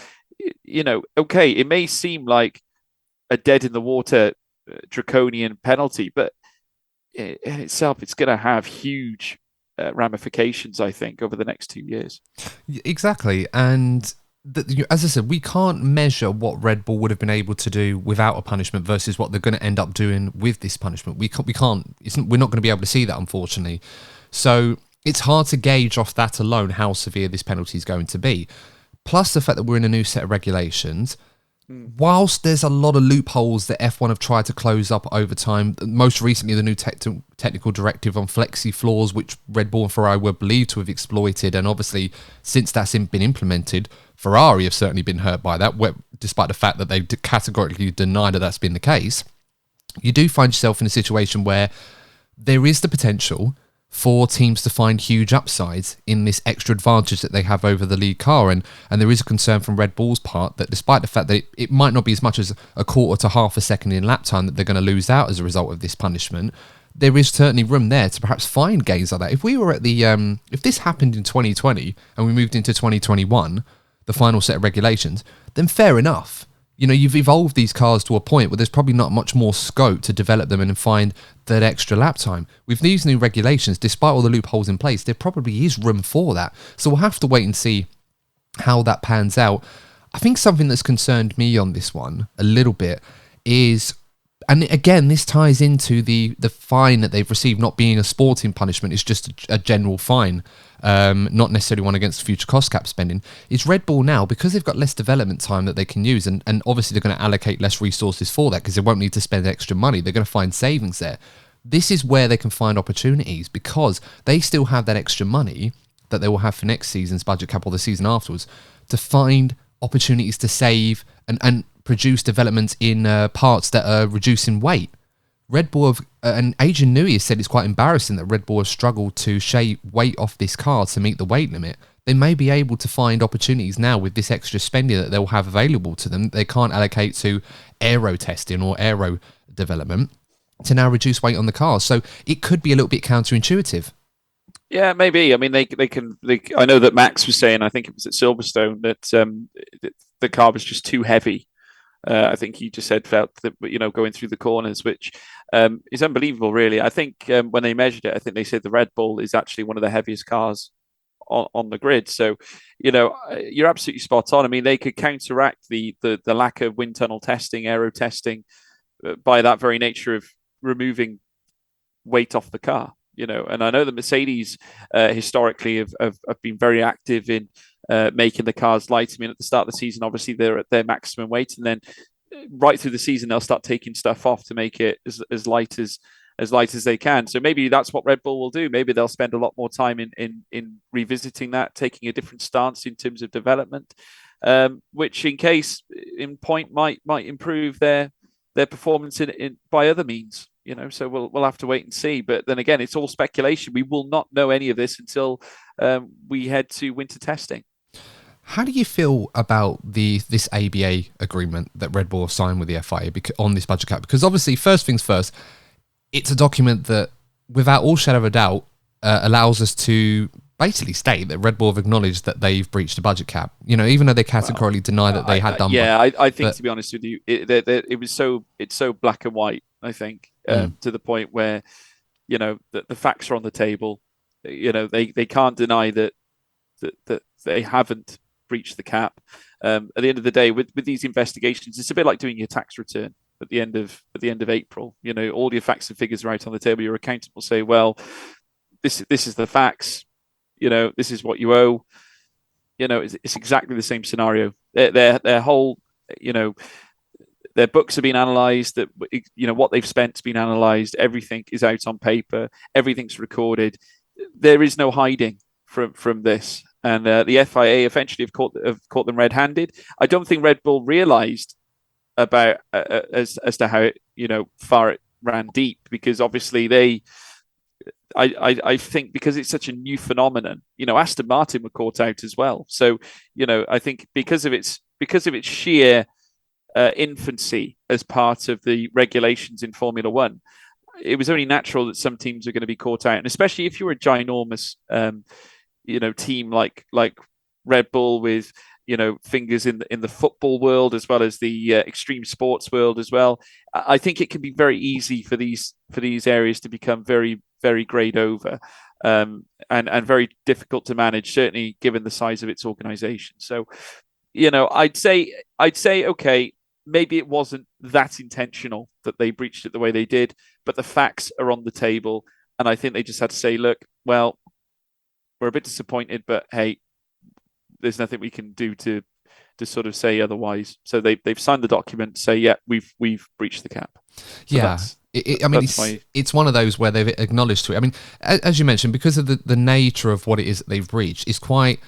okay, it may seem like a dead in the water draconian penalty, but in itself, it's going to have huge ramifications, I think, over the next 2 years. Exactly, and as I said, we can't measure what Red Bull would have been able to do without a punishment versus what they're going to end up doing with this punishment. We're not going to be able to see that, unfortunately. So it's hard to gauge off that alone how severe this penalty is going to be. Plus the fact that we're in a new set of regulations. Whilst there's a lot of loopholes that F1 have tried to close up over time, most recently the new technical directive on flexi floors, which Red Bull and Ferrari were believed to have exploited, and obviously since that's been implemented, Ferrari have certainly been hurt by that, despite the fact that they categorically denied that that's been the case. You do find yourself in a situation where there is the potential for teams to find huge upsides in this extra advantage that they have over the lead car. And there is a concern from Red Bull's part that despite the fact that it might not be as much as a quarter to half a second in lap time that they're going to lose out as a result of this punishment, there is certainly room there to perhaps find gains like that. If we were at if this happened in 2020 and we moved into 2021, the final set of regulations, then fair enough. You know, you've evolved these cars to a point where there's probably not much more scope to develop them and find that extra lap time. With these new regulations, despite all the loopholes in place, there probably is room for that. So we'll have to wait and see how that pans out. I think something that's concerned me on this one a little bit is, and again, this ties into the fine that they've received not being a sporting punishment, it's just a general fine, not necessarily one against future cost cap spending, is Red Bull now, because they've got less development time that they can use, and obviously they're going to allocate less resources for that because they won't need to spend extra money, they're going to find savings there. This is where they can find opportunities because they still have that extra money that they will have for next season's budget cap or the season afterwards to find opportunities to save and produce developments in parts that are reducing weight. Red Bull have, and Adrian Newey has said it's quite embarrassing that Red Bull have struggled to shave weight off this car to meet the weight limit. They may be able to find opportunities now with this extra spending that they'll have available to them. They can't allocate to aero testing or aero development to now reduce weight on the car. So it could be a little bit counterintuitive. Yeah, maybe. I mean, they can. I know that Max was saying, I think it was at Silverstone, that the car was just too heavy. I think he just said felt that, you know, going through the corners, which is unbelievable, really. I think when they measured it, I think they said the Red Bull is actually one of the heaviest cars on the grid. So, you know, you're absolutely spot on. I mean, they could counteract the lack of wind tunnel testing, aero testing, by that very nature of removing weight off the car. You know, and I know that Mercedes historically have been very active in making the cars light. I mean, at the start of the season, obviously they're at their maximum weight, and then right through the season they'll start taking stuff off to make it as light as they can. So maybe that's what Red Bull will do. Maybe they'll spend a lot more time in revisiting that, taking a different stance in terms of development, which in point might improve their performance in by other means. You know, so we'll have to wait and see. But then again, it's all speculation. We will not know any of this until we head to winter testing. How do you feel about this ABA agreement that Red Bull have signed with the FIA on this budget cap? Because obviously, first things first, it's a document that, without all shadow of a doubt, allows us to basically state that Red Bull have acknowledged that they've breached the budget cap. You know, even though they categorically deny that they had done. Yeah, I think, to be honest with you, it's so black and white. I think to the point where, you know, the facts are on the table. You know, they can't deny that they haven't breached the cap. At the end of the day, with these investigations, it's a bit like doing your tax return at the end of April. You know, all your facts and figures are out on the table. Your accountant will say, well, this is the facts. You know, this is what you owe. You know, it's exactly the same scenario. Their whole, you know, their books have been analysed. That, you know, what they've spent's been analysed. Everything is out on paper. Everything's recorded. There is no hiding from this. And the FIA eventually have caught them red-handed. I don't think Red Bull realised about as to how far it ran deep, because obviously I think because it's such a new phenomenon, you know, Aston Martin were caught out as well. So, you know, I think because of its sheer infancy as part of the regulations in Formula One, it was only natural that some teams are going to be caught out, and especially if you're a ginormous, team like Red Bull with, you know, fingers in the football world as well as the extreme sports world as well. I think it can be very easy for these areas to become very, very grayed over, and very difficult to manage, certainly given the size of its organization. So, you know, I'd say okay, maybe it wasn't that intentional that they breached it the way they did, but the facts are on the table, and I think they just had to say, look, well, we're a bit disappointed, but hey, there's nothing we can do to sort of say otherwise. So they've signed the document to say, yeah, we've breached the cap. So yeah. It's one of those where they've acknowledged to it. I mean, as you mentioned, because of the nature of what it is that they've breached, it's quite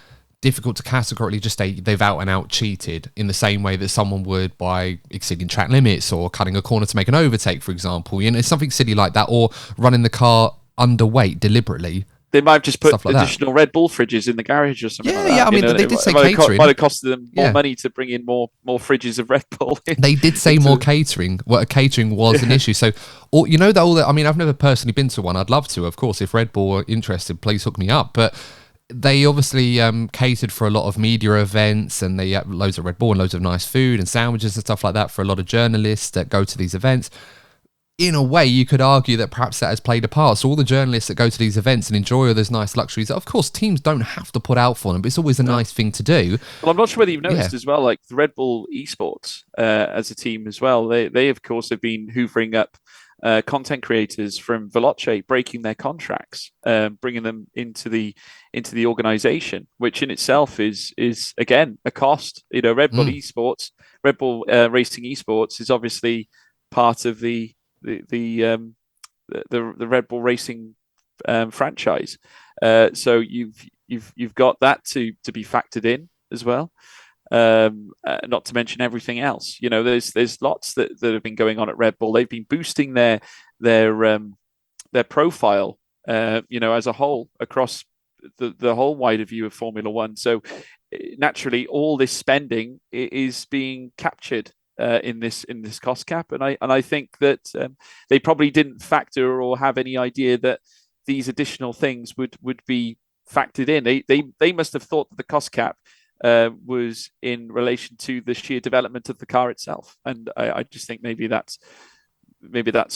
difficult to categorically just say they've out and out cheated in the same way that someone would by exceeding track limits or cutting a corner to make an overtake, for example. You know, something silly like that, or running the car underweight deliberately. They might have just put additional Red Bull fridges in the garage or something like that. Yeah, I mean, they did say catering. It might have costed them more money to bring in more fridges of Red Bull. They did say more catering. Well, catering was an issue. So, you know, I mean, I've never personally been to one. I'd love to, of course. If Red Bull are interested, please hook me up. But they obviously catered for a lot of media events, and they had loads of Red Bull and loads of nice food and sandwiches and stuff like that for a lot of journalists that go to these events. In a way, you could argue that perhaps that has played a part. So all the journalists that go to these events and enjoy all those nice luxuries, of course, teams don't have to put out for them, but it's always a nice thing to do. Well, I'm not sure whether you've noticed as well, like the Red Bull esports as a team as well. They of course have been hoovering up content creators from Veloce, breaking their contracts, bringing them into the organization, which in itself is again a cost. Red Bull esports, Red Bull Racing esports is obviously part of the Red Bull Racing franchise. So you've got that to be factored in as well. Not to mention everything else. There's lots that have been going on at Red Bull. They've been boosting their profile, as a whole across the whole wider view of Formula One. So naturally, all this spending is being captured in this cost cap, and I think that they probably didn't factor or have any idea that these additional things would be factored in. They must have thought that the cost cap was in relation to the sheer development of the car itself, and I just think maybe that's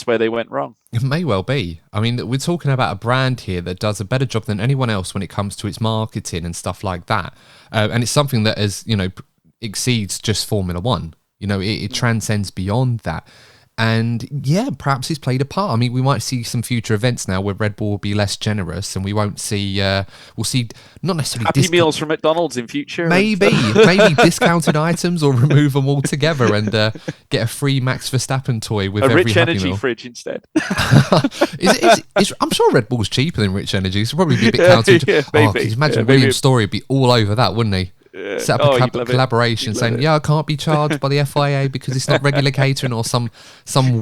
where they went wrong. It may well be. I mean, we're talking about a brand here that does a better job than anyone else when it comes to its marketing and stuff like that, and it's something that exceeds just Formula One. It transcends beyond that. And yeah, perhaps it's played a part. I mean, we might see some future events now where Red Bull will be less generous, and we won't see. We'll see not necessarily happy meals from McDonald's in future. Maybe discounted items, or remove them altogether and get a free Max Verstappen toy with a every Rich Energy meal. Fridge instead. I'm sure Red Bull's cheaper than Rich Energy, so probably be a bit counter. Maybe. Imagine William's story would be all over that, wouldn't he? Set up a collaboration saying, I can't be charged by the FIA because it's not regular catering, or some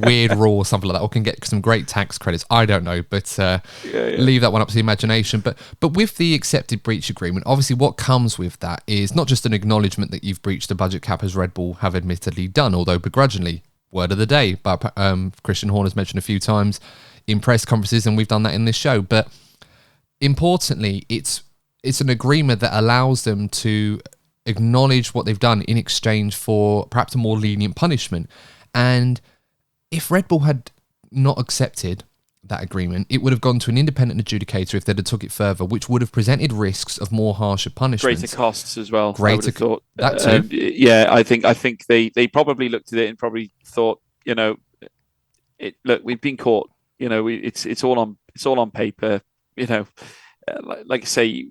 weird rule or something like that, or can get some great tax credits. I don't know, but leave that one up to the imagination. But with the accepted breach agreement, obviously what comes with that is not just an acknowledgement that you've breached the budget cap, as Red Bull have admittedly done, although begrudgingly, word of the day, but Christian Horner's mentioned a few times in press conferences, and we've done that in this show. But importantly, it's an agreement that allows them to acknowledge what they've done in exchange for perhaps a more lenient punishment. And if Red Bull had not accepted that agreement, it would have gone to an independent adjudicator if they'd have took it further, which would have presented risks of more harsher punishments. Greater costs as well. Greater thought. That too. I think they probably looked at it and probably thought, look, we've been caught. It's all on paper. Like I say,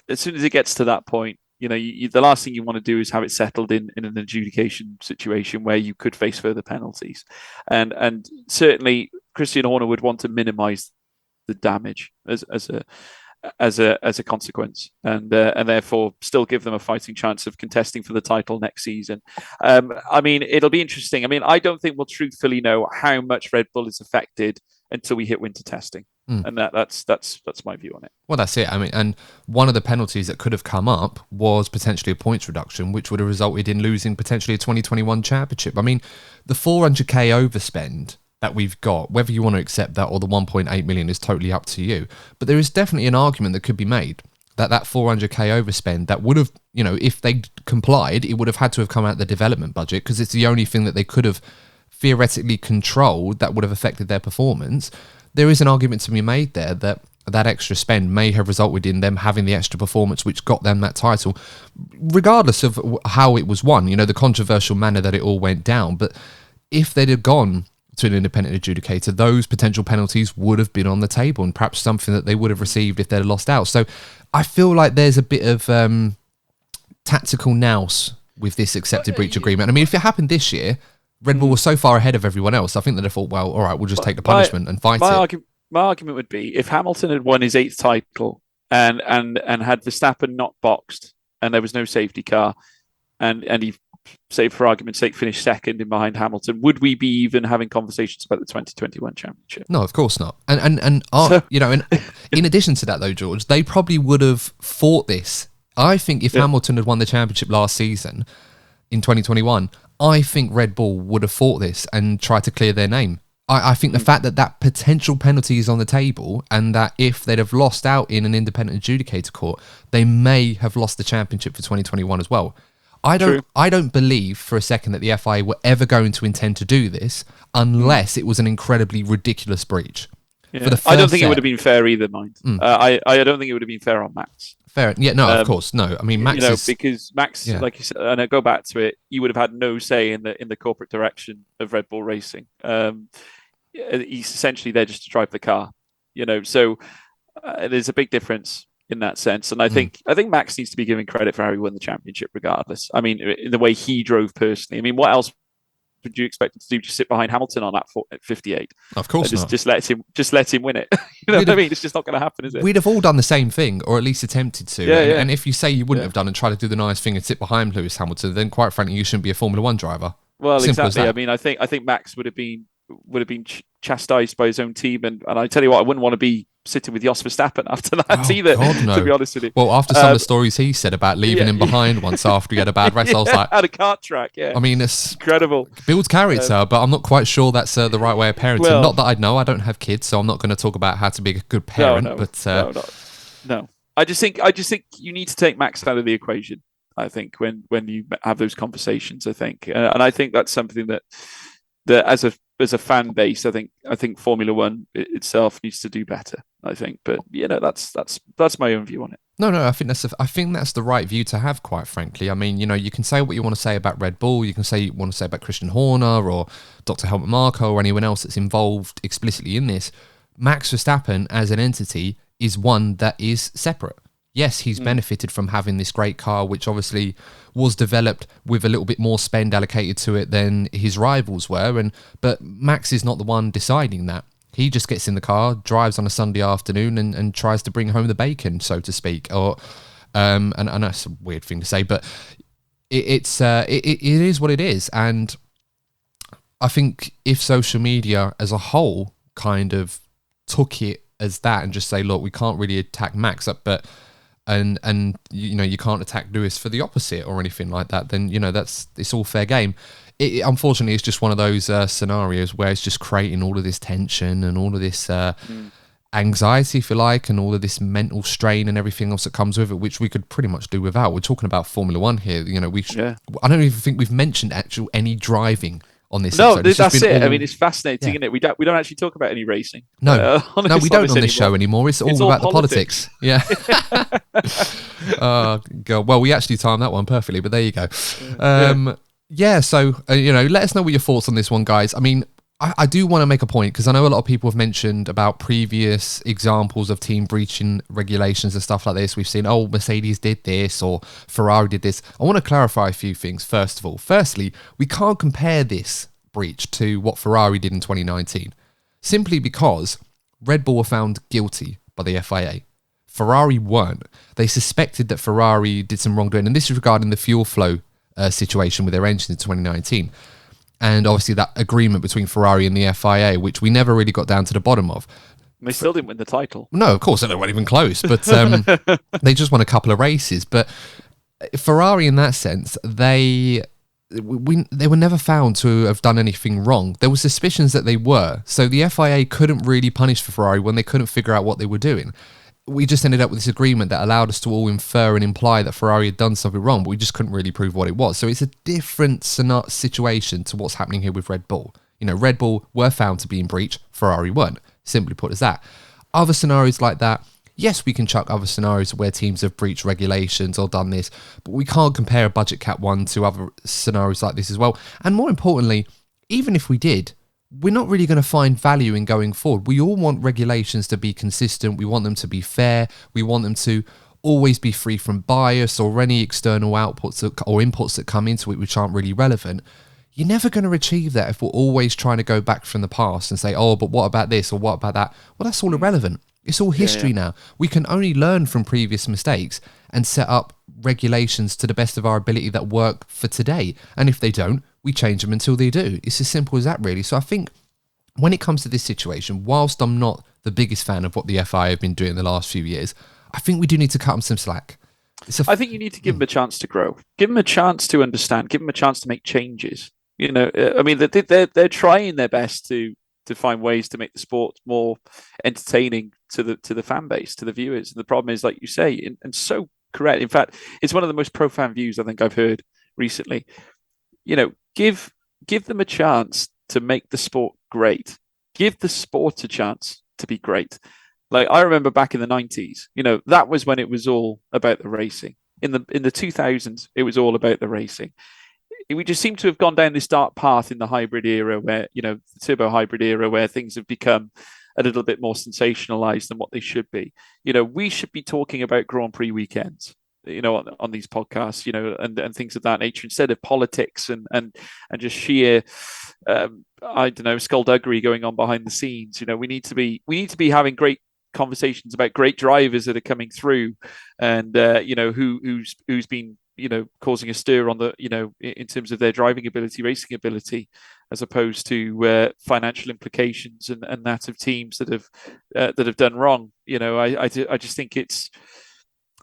as soon as it gets to that point, the last thing you want to do is have it settled in an adjudication situation where you could face further penalties, and certainly Christian Horner would want to minimise the damage as a consequence, and therefore still give them a fighting chance of contesting for the title next season. I mean, it'll be interesting. I mean, I don't think we'll truthfully know how much Red Bull is affected until we hit winter testing. And that's my view on it. Well, that's it. I mean, and one of the penalties that could have come up was potentially a points reduction, which would have resulted in losing potentially a 2021 championship. I mean, the 400k overspend that we've got, whether you want to accept that or the 1.8 million is totally up to you. But there is definitely an argument that could be made that 400k overspend that would have, if they complied, it would have had to have come out of the development budget, because it's the only thing that they could have theoretically controlled that would have affected their performance. There is an argument to be made there that extra spend may have resulted in them having the extra performance which got them that title, regardless of how it was won, the controversial manner that it all went down. But if they'd have gone to an independent adjudicator, those potential penalties would have been on the table, and perhaps something that they would have received if they'd lost out. So I feel like there's a bit of tactical nous with this accepted breach agreement. I mean, if it happened this year, Red Bull was so far ahead of everyone else, I think that they thought, well, all right, we'll just take the punishment and fight it. My argument would be, if Hamilton had won his 8th title and had Verstappen not boxed and there was no safety car, and he, say for argument's sake, finished second in behind Hamilton, would we be even having conversations about the 2021 championship? No, of course not. And in addition to that, though, George, they probably would have fought this. I think if Hamilton had won the championship last season in 2021, I think Red Bull would have fought this and tried to clear their name. I think the fact that that potential penalty is on the table, and that if they'd have lost out in an independent adjudicator court, they may have lost the championship for 2021 as well. I don't believe for a second that the FIA were ever going to intend to do this unless it was an incredibly ridiculous breach. Yeah. I don't think it would have been fair either, mind. I don't think it would have been fair on Max. Fair, yeah, no, of course, no. I mean, Max because Max, like you said, and I go back to it, you would have had no say in the corporate direction of Red Bull Racing. He's essentially there just to drive the car, So there's a big difference in that sense, and I think Max needs to be given credit for how he won the championship, regardless. I mean, in the way he drove personally. I mean, what else would you expect him to do? Just sit behind Hamilton on that 58? Of course not. Just let him win it. You know what I mean? It's just not going to happen, is it? We'd have all done the same thing, or at least attempted to. Yeah. And if you say you wouldn't have done and try to do the nice thing and sit behind Lewis Hamilton, then quite frankly, you shouldn't be a Formula One driver. Well, exactly. I mean, I think Max would have been chastised by his own team, and I tell you what, I wouldn't want to be sitting with Jos Verstappen after that either. God, no. To be honest with you. Well, after some of the stories he said about leaving him behind once after he had a bad race, I was like, at a kart track. Yeah, I mean, it's incredible. Builds character, but I'm not quite sure that's the right way of parenting. Well, not that I know. I don't have kids, so I'm not going to talk about how to be a good parent. No. I just think you need to take Max out of the equation. I think when you have those conversations, and I think that's something that as a fan base, I think Formula One itself needs to do better. I think, but that's my own view on it. No, I think that's the right view to have. Quite frankly, I mean, you can say what you want to say about Red Bull, you can say what you want to say about Christian Horner or Dr. Helmut Marko or anyone else that's involved explicitly in this. Max Verstappen as an entity is one that is separate. Yes, he's benefited from having this great car, which obviously was developed with a little bit more spend allocated to it than his rivals were. But Max is not the one deciding that. He just gets in the car, drives on a Sunday afternoon and tries to bring home the bacon, so to speak. And that's a weird thing to say, but it is what it is. And I think if social media as a whole kind of took it as that and just say, look, we can't really attack Max, but and you can't attack Lewis for the opposite or anything like that, then it's all fair game. Unfortunately, it's just one of those scenarios where it's just creating all of this tension and all of this anxiety, if you like, and all of this mental strain and everything else that comes with it, which we could pretty much do without. We're talking about Formula One here. I don't even think we've mentioned any driving on this episode. That's it. I mean, it's fascinating, isn't it? We don't actually talk about any racing. No, we don't on this show anymore. It's all about politics. The politics. Yeah. God. Well, we actually timed that one perfectly, but there you go. So let us know what your thoughts on this one, guys. I mean, I do want to make a point, because I know a lot of people have mentioned about previous examples of team breaching regulations and stuff like this. We've seen, Mercedes did this or Ferrari did this. I want to clarify a few things, first of all. Firstly, we can't compare this breach to what Ferrari did in 2019, simply because Red Bull were found guilty by the FIA. Ferrari weren't. They suspected that Ferrari did some wrongdoing, and this is regarding the fuel flow situation with their engine in 2019. And obviously that agreement between Ferrari and the FIA, which we never really got down to the bottom of. They still didn't win the title. No, of course, they weren't even close, but they just won a couple of races. But Ferrari, in that sense, they were never found to have done anything wrong. There were suspicions that they were. So the FIA couldn't really punish for Ferrari when they couldn't figure out what they were doing. We just ended up with this agreement that allowed us to all infer and imply that Ferrari had done something wrong, but we just couldn't really prove what it was. So it's a different situation to what's happening here with Red Bull. Red Bull were found to be in breach, Ferrari weren't. Simply put as that. Other scenarios like that, yes, we can chuck other scenarios where teams have breached regulations or done this, but we can't compare a budget cap one to other scenarios like this as well. And more importantly, even if we did, we're not really going to find value in going forward. We all want regulations to be consistent. We want them to be fair. We want them to always be free from bias or any external outputs or inputs that come into it which aren't really relevant. You're never going to achieve that if we're always trying to go back from the past and say, but what about this or what about that? Well, that's all irrelevant. It's all history now. We can only learn from previous mistakes and set up regulations to the best of our ability that work for today. And if they don't, we change them until they do. It's as simple as that, really. So I think when it comes to this situation, whilst I'm not the biggest fan of what the FIA have been doing the last few years, I think we do need to cut them some slack. I think you need to give them a chance to grow. Give them a chance to understand. Give them a chance to make changes. I mean, they're trying their best to to find ways to make the sport more entertaining to the fan base, to the viewers. And the problem is, like you say, and so correct. In fact, it's one of the most pro-fan views I think I've heard recently. Give them a chance to make the sport great. Give the sport a chance to be great. Like, I remember back in the 90s, that was when it was all about the racing. In the 2000s, it was all about the racing. We just seem to have gone down this dark path in the hybrid era where, the turbo hybrid era, where things have become a little bit more sensationalized than what they should be. We should be talking about Grand Prix weekends, on these podcasts, and things of that nature, instead of politics and just sheer, I don't know, skullduggery going on behind the scenes. We need to be having great conversations about great drivers that are coming through, and who's been causing a stir on the in terms of their driving ability, racing ability, as opposed to financial implications and that of teams that have done wrong. I just think it's,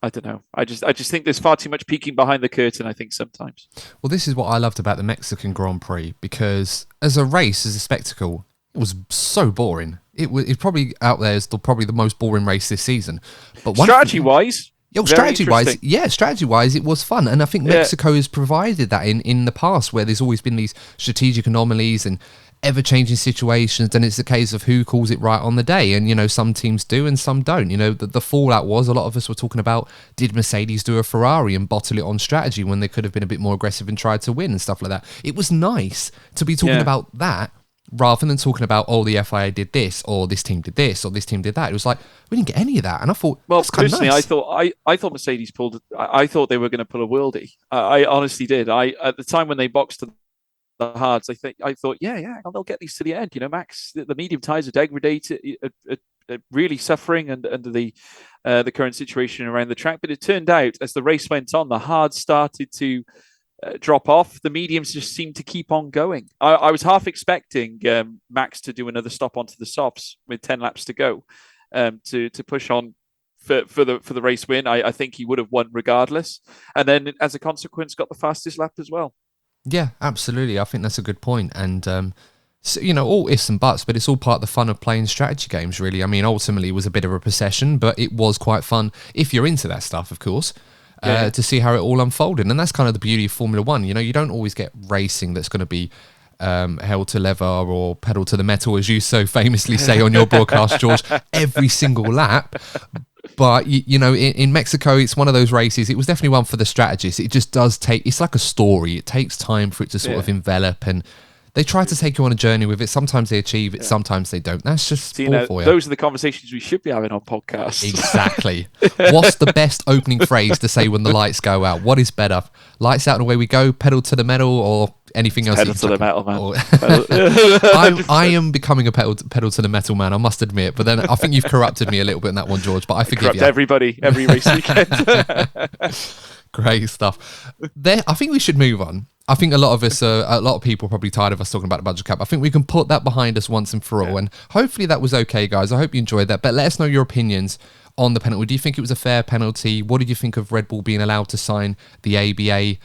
I don't know. I just think there's far too much peeking behind the curtain, I think, sometimes. Well, this is what I loved about the Mexican Grand Prix, because as a race, as a spectacle, it was so boring. It's probably out there as probably the most boring race this season. But strategy-wise, strategy-wise, it was fun. And I think Mexico has provided that in the past, where there's always been these strategic anomalies and ever-changing situations, and it's a case of who calls it right on the day. And, some teams do and some don't. The fallout was, a lot of us were talking about, did Mercedes do a Ferrari and bottle it on strategy when they could have been a bit more aggressive and tried to win and stuff like that? It was nice to be talking about that, rather than talking about, the FIA did this, or this team did this, or this team did that. It was like, we didn't get any of that. And I thought, well, personally, nice. I thought Mercedes I thought they were going to pull a worldie. I honestly did. At the time when they boxed the hards, I thought, they'll get these to the end. Max, the medium tyres are degraded, really suffering under the current situation around the track. But it turned out, as the race went on, the hards started to drop off. The mediums just seemed to keep on going. I was half expecting Max to do another stop onto the softs with 10 laps to go, to push on for the race win. I think he would have won regardless, and then as a consequence got the fastest lap as well. Yeah, absolutely. I think that's a good point. And all ifs and buts, but it's all part of the fun of playing strategy games, really. I mean, ultimately it was a bit of a procession, but it was quite fun if you're into that stuff, of course. To see how it all unfolded. And that's kind of the beauty of Formula One. You don't always get racing that's going to be held to leather or pedal to the metal, as you so famously say on your broadcast, George, every single lap. But, in Mexico, it's one of those races. It was definitely one for the strategists. It just does it's like a story. It takes time for it to sort of envelop, and they try to take you on a journey with it. Sometimes they achieve it, sometimes they don't. That's just sport for you. Those are the conversations we should be having on podcasts. Exactly. What's the best opening phrase to say when the lights go out? What is better? Lights out and away we go, pedal to the metal, or anything else? Pedal to the metal, man. I am becoming a pedal to the metal man, I must admit. But then I think you've corrupted me a little bit in that one, George. But I forgive you. Everybody, every race weekend. Great stuff. I think we should move on. I think a lot of people are probably tired of us talking about the budget cap. I think we can put that behind us once and for all. And hopefully that was okay, guys. I hope you enjoyed that. But let us know your opinions on the penalty. Do you think it was a fair penalty? What did you think of Red Bull being allowed to sign the ABA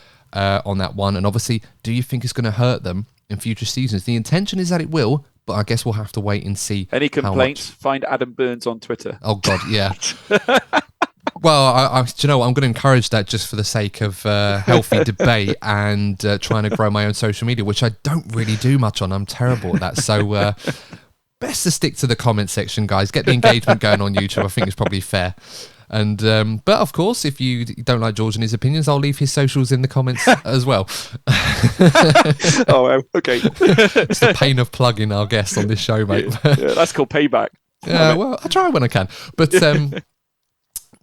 on that one? And obviously, do you think it's going to hurt them in future seasons? The intention is that it will, but I guess we'll have to wait and see. Any complaints? Find Adam Burns on Twitter. Oh, God, yeah. Well, do you know what? I'm going to encourage that just for the sake of healthy debate and trying to grow my own social media, which I don't really do much on. I'm terrible at that. So best to stick to the comment section, guys. Get the engagement going on YouTube. I think it's probably fair. And but of course, if you don't like George and his opinions, I'll leave his socials in the comments as well. Oh, okay. It's the pain of plugging our guests on this show, mate. Yeah, that's called payback. Well, I try when I can. But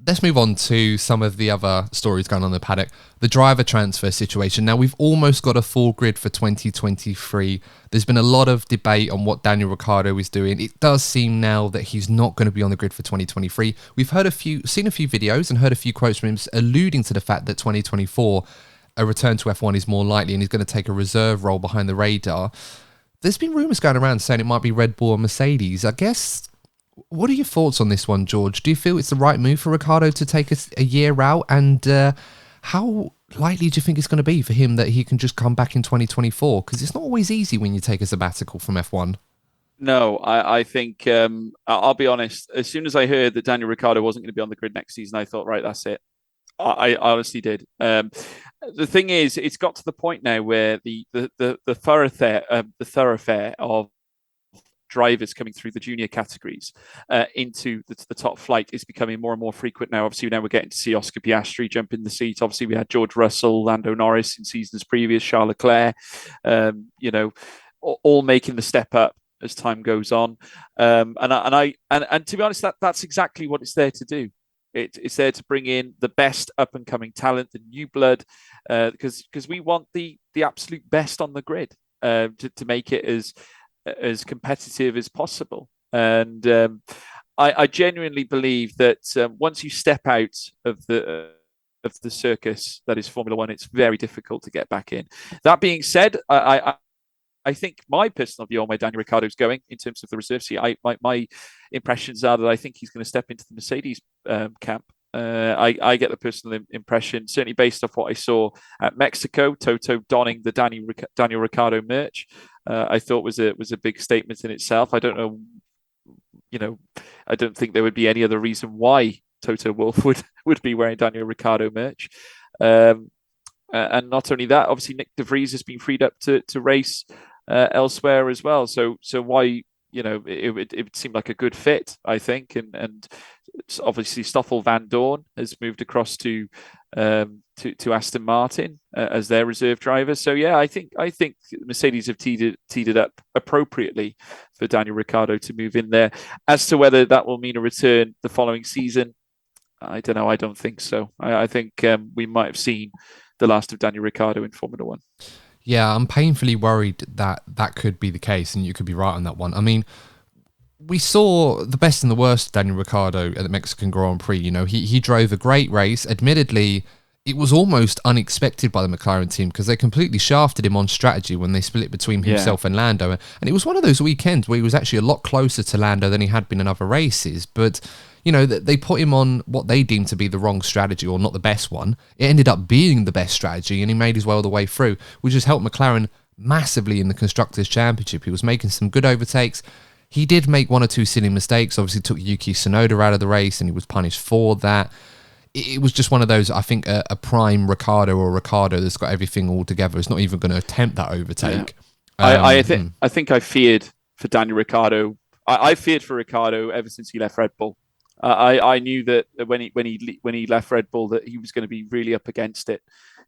let's move on to some of the other stories going on in the paddock. The driver transfer situation. Now, we've almost got a full grid for 2023. There's been a lot of debate on what Daniel Ricciardo is doing. It does seem now that he's not going to be on the grid for 2023. We've seen a few videos and heard a few quotes from him alluding to the fact that 2024, a return to F1 is more likely and he's going to take a reserve role behind the radar. There's been rumours going around saying it might be Red Bull or Mercedes. I guess, what are your thoughts on this one, George? Do you feel it's the right move for Ricciardo to take a year out? And how likely do you think it's going to be for him that he can just come back in 2024? Because it's not always easy when you take a sabbatical from F1. No, I think I'll be honest. As soon as I heard that Daniel Ricciardo wasn't going to be on the grid next season, I thought, right, that's it. I honestly did. The thing is, it's got to the point now where the thoroughfare of drivers coming through the junior categories into the top flight is becoming more and more frequent now. Obviously, now we're getting to see Oscar Piastri jump in the seat. Obviously, we had George Russell, Lando Norris in seasons previous, Charles Leclerc, you know, all making the step up as time goes on. And to be honest, that's exactly what it's there to do. It's there to bring in the best up and coming talent, the new blood, because we want the absolute best on the grid to make it as competitive as possible. And I genuinely believe that once you step out of the circus that is Formula One, it's very difficult to get back in. That being said, I think my personal view on where Daniel Ricciardo is going in terms of the reserve seat, my impressions are that I think he's going to step into the Mercedes camp. I get the personal impression, certainly based off what I saw at Mexico, Toto donning the Daniel Ricciardo merch. I thought was a big statement in itself. I don't know, I don't think there would be any other reason why Toto Wolff would be wearing Daniel Ricciardo merch. And not only that, obviously Nick De Vries has been freed up to race elsewhere as well. So why, it seemed like a good fit, I think. And obviously Stoffel Van Dorn has moved across to Aston Martin as their reserve driver. So yeah, I think Mercedes have teed it up appropriately for Daniel Ricciardo to move in there. As to whether that will mean a return the following season, I don't know. I don't think so. I think we might have seen the last of Daniel Ricciardo in Formula One. Yeah, I'm painfully worried that could be the case, and you could be right on that one. I mean, we saw the best and the worst of Daniel Ricciardo at the Mexican Grand Prix. He drove a great race. Admittedly, it was almost unexpected by the McLaren team because they completely shafted him on strategy when they split between himself and Lando. And it was one of those weekends where he was actually a lot closer to Lando than he had been in other races. But they put him on what they deemed to be the wrong strategy, or not the best one. It ended up being the best strategy, and he made his way all the way through, which has helped McLaren massively in the Constructors' Championship. He was making some good overtakes. He did make one or two silly mistakes, obviously took Yuki Tsunoda out of the race, and he was punished for that. It was just one of those, I think, a prime Ricciardo or Ricciardo that's got everything all together. It's not even going to attempt that overtake. Yeah. I think I feared for Daniel Ricciardo. I feared for Ricciardo ever since he left Red Bull. I knew that when he left Red Bull that he was going to be really up against it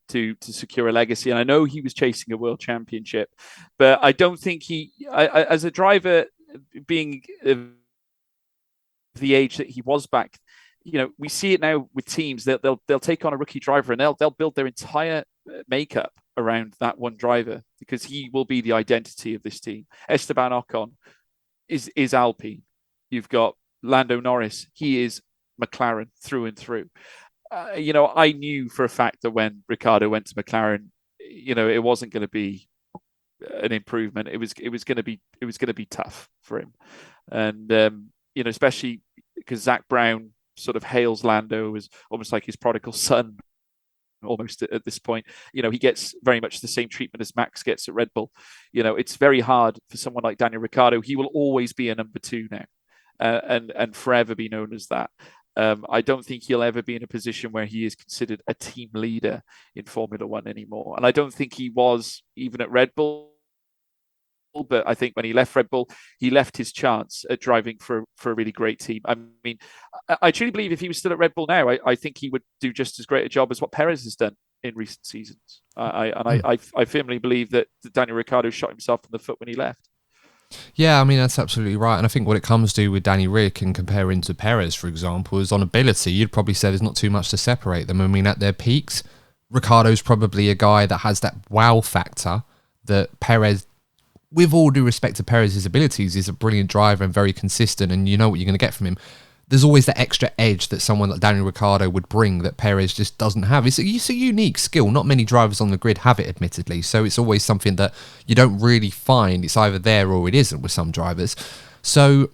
to secure a legacy, and I know he was chasing a world championship, but I don't think as a driver, being the age that he was back, we see it now with teams that they'll take on a rookie driver and they'll build their entire makeup around that one driver because he will be the identity of this team. Esteban Ocon is Alpine. You've got Lando Norris, he is McLaren through and through. I knew for a fact that when Ricciardo went to McLaren, it wasn't going to be an improvement. It was going to be tough for him, and especially because Zach Brown sort of hails Lando as almost like his prodigal son. Almost at this point, he gets very much the same treatment as Max gets at Red Bull. It's very hard for someone like Daniel Ricciardo. He will always be a number two now. And forever be known as that. I don't think he'll ever be in a position where he is considered a team leader in Formula One anymore. And I don't think he was even at Red Bull. But I think when he left Red Bull, he left his chance at driving for a really great team. I mean, I truly believe if he was still at Red Bull now, I think he would do just as great a job as what Perez has done in recent seasons. I firmly believe that Daniel Ricciardo shot himself in the foot when he left. Yeah, I mean, that's absolutely right. And I think what it comes to with Danny Rick and comparing to Perez, for example, is on ability. You'd probably say there's not too much to separate them. I mean, at their peaks, Ricciardo's probably a guy that has that wow factor that Perez, with all due respect to Perez's abilities, is a brilliant driver and very consistent, and you know what you're going to get from him. There's always that extra edge that someone like Daniel Ricciardo would bring that Perez just doesn't have. It's a unique skill. Not many drivers on the grid have it, admittedly. So it's always something that you don't really find. It's either there or it isn't with some drivers. So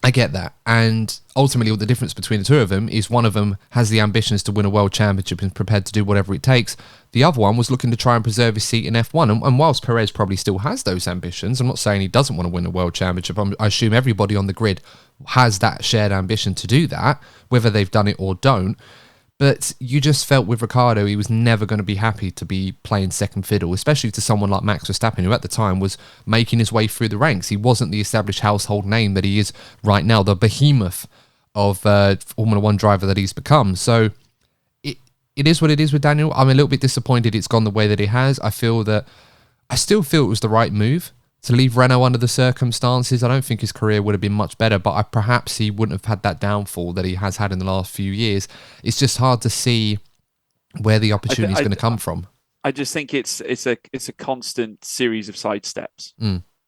I get that. And ultimately, the difference between the two of them is one of them has the ambitions to win a world championship and is prepared to do whatever it takes. The other one was looking to try and preserve his seat in F1. And whilst Perez probably still has those ambitions, I'm not saying he doesn't want to win a world championship. I assume everybody on the grid has that shared ambition to do that, whether they've done it or don't. But you just felt with Ricciardo, he was never going to be happy to be playing second fiddle, especially to someone like Max Verstappen, who at the time was making his way through the ranks. He wasn't the established household name that he is right now, the behemoth of Formula One driver that he's become. So it is what it is with Daniel. I'm a little bit disappointed it's gone the way that it has. I still feel it was the right move to leave Renault under the circumstances. I don't think his career would have been much better, but perhaps he wouldn't have had that downfall that he has had in the last few years. It's just hard to see where the opportunity is going to come from. I just think it's a constant series of sidesteps.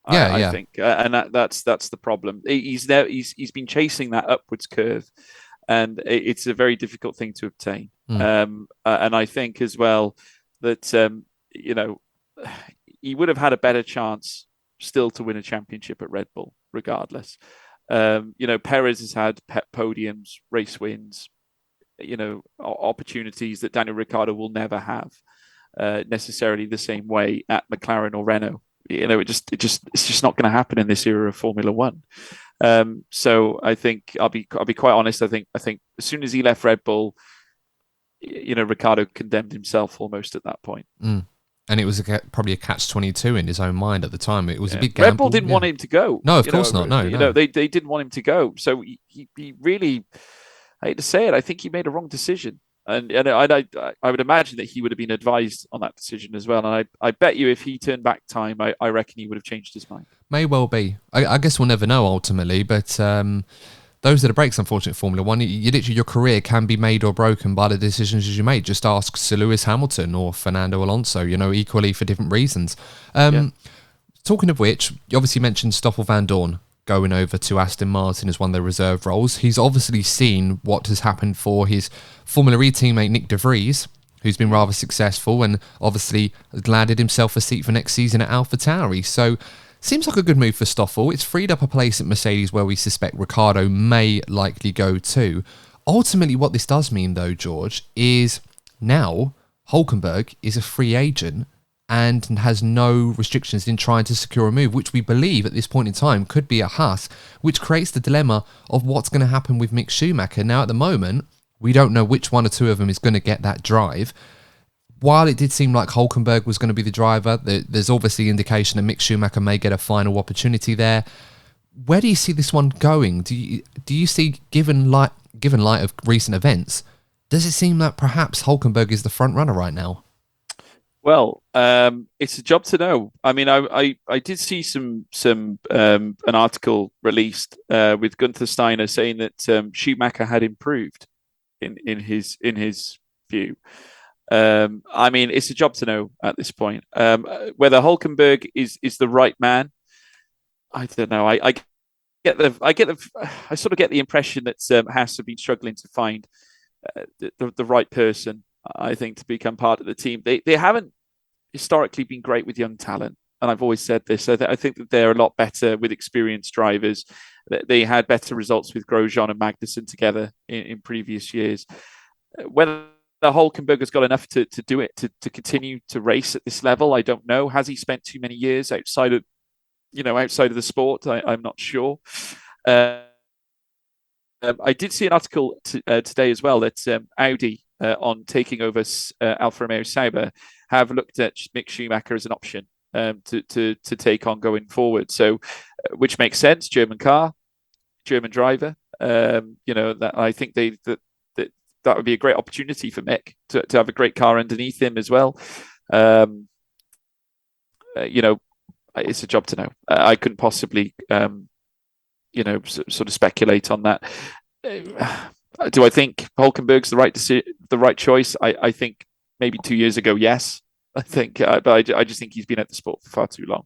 I think, and that's the problem. He's been chasing that upwards curve, and it's a very difficult thing to obtain. And I think as well that he would have had a better chance still to win a championship at Red Bull, regardless. Perez has had podiums, race wins, opportunities that Daniel Ricciardo will never have necessarily the same way at McLaren or Renault. It's just not going to happen in this era of Formula One. So I think I'll be quite honest. I think as soon as he left Red Bull, Ricciardo condemned himself almost at that point. And it was probably a catch-22 in his own mind at the time. It was a big gamble. Red Bull didn't want him to go. No, of course not. No. They didn't want him to go. So he really, I hate to say it, I think he made a wrong decision. And I would imagine that he would have been advised on that decision as well. And I bet you if he turned back time, I reckon he would have changed his mind. May well be. I guess we'll never know ultimately, but those are the breaks, unfortunately, Formula One. Your career can be made or broken by the decisions you made. Just ask Sir Lewis Hamilton or Fernando Alonso, equally for different reasons. Talking of which, you obviously mentioned Stoffel Van Dorn going over to Aston Martin as one of their reserve roles. He's obviously seen what has happened for his Formula E teammate Nick De Vries, who's been rather successful and obviously landed himself a seat for next season at AlphaTauri. So seems like a good move for Stoffel. It's freed up a place at Mercedes where we suspect Ricciardo may likely go to. Ultimately, what this does mean, though, George, is now Hülkenberg is a free agent and has no restrictions in trying to secure a move, which we believe at this point in time could be a Haas, which creates the dilemma of what's going to happen with Mick Schumacher. Now, at the moment, we don't know which one or two of them is going to get that drive. While it did seem like Hülkenberg was going to be the driver, there's obviously indication that Mick Schumacher may get a final opportunity there. Where do you see this one going? Do you see, given light of recent events, does it seem that perhaps Hülkenberg is the front runner right now? Well, it's a job to know. I mean, I did see an article released with Gunther Steiner saying that Schumacher had improved in his view. I mean, it's a job to know at this point. Whether Hülkenberg is the right man, I don't know. I sort of get the impression that Haas have been struggling to find the right person, I think, to become part of the team. They haven't historically been great with young talent, and I've always said this. I think that they're a lot better with experienced drivers. They had better results with Grosjean and Magnussen together in previous years. Whether Hülkenberg has got enough to do it, to continue to race at this level, I don't know. Has he spent too many years outside of the sport? I'm not sure. I did see an article today as well that Audi, on taking over Alfa Romeo Sauber, have looked at Mick Schumacher as an option to take on going forward. So, which makes sense. German car, German driver. That I think that would be a great opportunity for Mick to have a great car underneath him as well. It's a job to know. I couldn't possibly, sort of speculate on that. Do I think Hülkenberg's the right choice? I think maybe 2 years ago, yes. I think, but I just think he's been at the sport for far too long.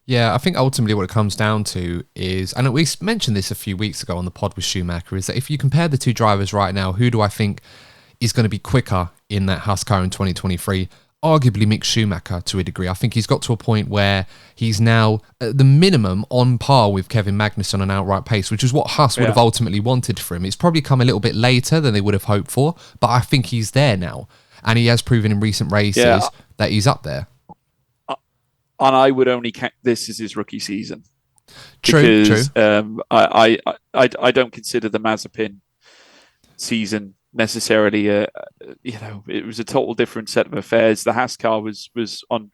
Yeah, I think ultimately what it comes down to is, and we mentioned this a few weeks ago on the pod with Schumacher, is that if you compare the two drivers right now, who do I think is going to be quicker in that Haas car in 2023? arguably Mick Schumacher to a degree. I think he's got to a point where he's now at the minimum on par with Kevin Magnussen on outright pace, which is what Haas would have ultimately wanted for him. It's probably come a little bit later than they would have hoped for, but I think he's there now. And he has proven in recent races that he's up there. And I would only count this as his rookie season. True. I don't consider the Mazepin season necessarily it was a total different set of affairs. The Haas car was on,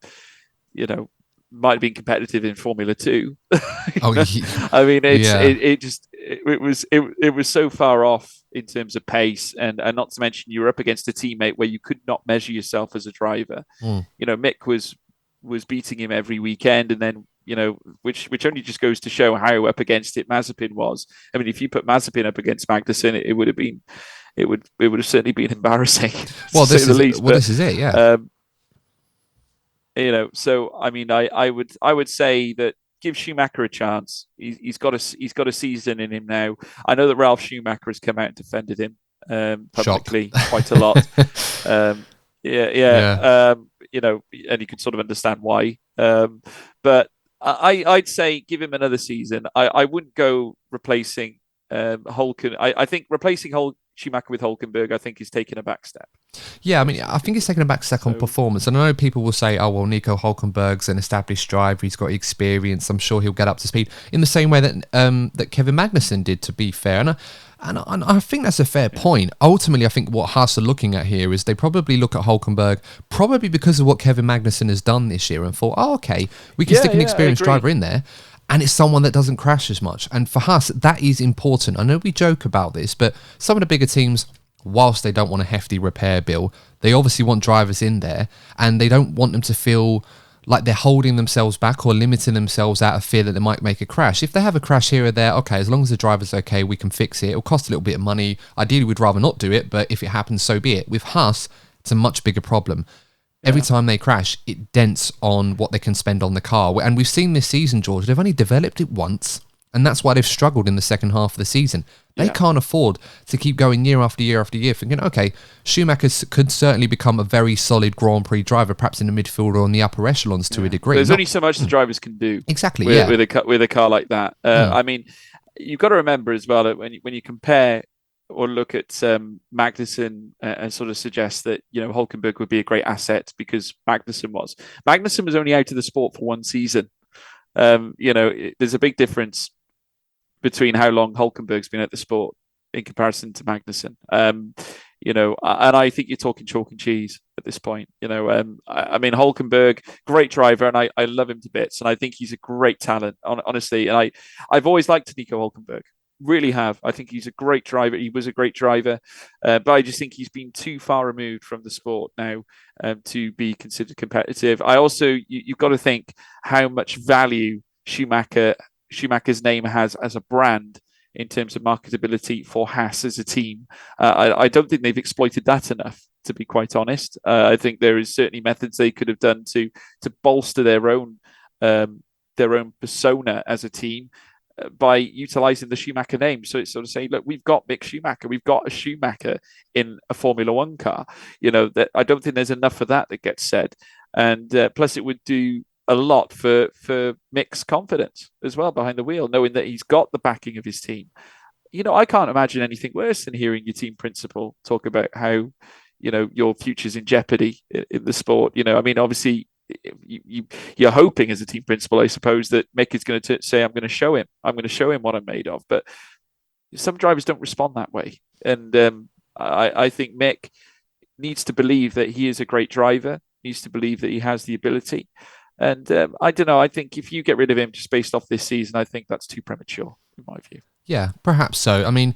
might have been competitive in Formula 2. I mean, it was so far off in terms of pace, and not to mention you're up against a teammate where you could not measure yourself as a driver. Mick was beating him every weekend, and then which only just goes to show how up against it Mazepin was. I mean, if you put Mazepin up against Magnussen, it would have certainly been embarrassing. Well, this is it, yeah. So I mean, I would say that give Schumacher a chance. He's got a season in him now. I know that Ralf Schumacher has come out and defended him publicly quite a lot. And you can sort of understand why. But I'd say give him another season. I wouldn't go replacing Hulken. I think replacing Schumacher with Hulkenberg, I think, is taking a back step. Yeah, I mean, I think he's taking a back step on performance. And I know people will say, oh, well, Nico Hulkenberg's an established driver. He's got experience. I'm sure he'll get up to speed in the same way that Kevin Magnussen did, to be fair. And I think that's a fair point. Ultimately, I think what Haas are looking at here is they probably look at Hulkenberg, probably because of what Kevin Magnussen has done this year, and thought, oh, okay, we can stick an experienced driver in there. And it's someone that doesn't crash as much. And for Haas, that is important. I know we joke about this, but some of the bigger teams, whilst they don't want a hefty repair bill, they obviously want drivers in there, and they don't want them to feel like they're holding themselves back or limiting themselves out of fear that they might make a crash. If they have a crash here or there, okay, as long as the driver's okay, we can fix it. It'll cost a little bit of money. Ideally, we'd rather not do it, but if it happens, so be it. With Haas, it's a much bigger problem. Every time they crash, it dents on what they can spend on the car. And we've seen this season, George, they've only developed it once, and that's why they've struggled in the second half of the season. They can't afford to keep going year after year after year thinking, okay, Schumacher could certainly become a very solid Grand Prix driver, perhaps in the midfield or on the upper echelons to a degree. There's only so much the drivers can do. Exactly, with a car like that. I mean, you've got to remember as well that when you compare or look at Magnussen and sort of suggest that Hulkenberg would be a great asset because Magnussen was only out of the sport for one season. There's a big difference between how long Hulkenberg's been at the sport in comparison to Magnussen. And I think you're talking chalk and cheese at this point. I mean, Hulkenberg, great driver, and I love him to bits, and I think he's a great talent, honestly. And I've always liked Nico Hulkenberg. Really have. I think he's a great driver. He was a great driver, but I just think he's been too far removed from the sport now to be considered competitive. I also, you've got to think how much value Schumacher's name has as a brand in terms of marketability for Haas as a team. I don't think they've exploited that enough, to be quite honest. I think there is certainly methods they could have done to bolster their own persona as a team, by utilizing the Schumacher name. So it's sort of saying, look, we've got Mick Schumacher, we've got a Schumacher in a Formula One car. That I don't think there's enough of that gets said. And plus it would do a lot for Mick's confidence as well behind the wheel, knowing that he's got the backing of his team. I can't imagine anything worse than hearing your team principal talk about how, your future's in jeopardy in the sport. I mean, obviously, you're hoping as a team principal, I suppose, that Mick is going to say, I'm going to show him what I'm made of. But some drivers don't respond that way. And I think Mick needs to believe that he is a great driver, needs to believe that he has the ability. And I don't know, I think if you get rid of him just based off this season, I think that's too premature, in my view. Yeah, perhaps so. I mean,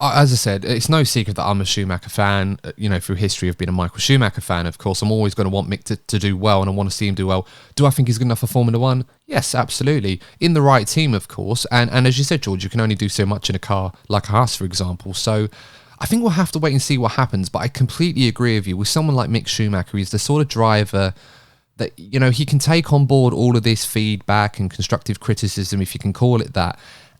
as I said, it's no secret that I'm a Schumacher fan. Through history, I've been a Michael Schumacher fan, of course. I'm always going to want Mick to do well, and I want to see him do well. Do I think he's good enough for Formula One? Yes, absolutely. In the right team, of course. And as you said, George, you can only do so much in a car like a Haas, for example. So I think we'll have to wait and see what happens. But I completely agree with you. With someone like Mick Schumacher, he's the sort of driver that, he can take on board all of this feedback and constructive criticism, if you can call it that,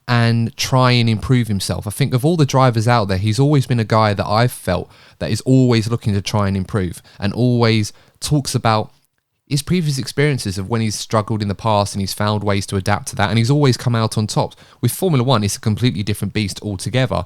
and try and improve himself. I think of all the drivers out there, he's always been a guy that I've felt that is always looking to try and improve and always talks about his previous experiences of when he's struggled in the past and he's found ways to adapt to that, and he's always come out on top. With Formula One, it's a completely different beast altogether.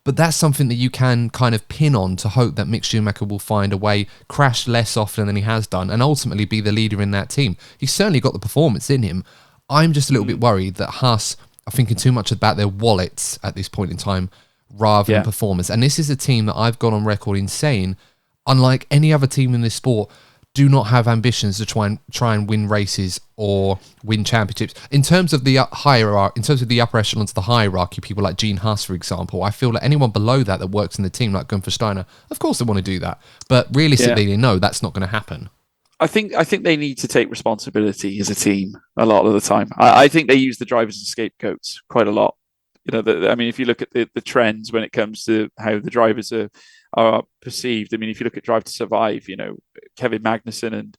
But that's something that you can kind of pin on to hope that Mick Schumacher will find a way, crash less often than he has done, and ultimately be the leader in that team. He's certainly got the performance in him. I'm just a little bit worried that Haas are thinking too much about their wallets at this point in time rather than performance. And this is a team that I've gone on record in saying, unlike any other team in this sport, do not have ambitions to try and win races or win championships. In terms of the hierarchy, in terms of the upper echelons of the hierarchy, people like Gene Haas, for example, I feel that anyone below that works in the team, like Gunther Steiner, of course they want to do that. But realistically, they know that's not going to happen. I think they need to take responsibility as a team a lot of the time. I think they use the drivers as scapegoats quite a lot. I mean, if you look at the trends when it comes to how the drivers are perceived. I mean, if you look at Drive to Survive, Kevin Magnussen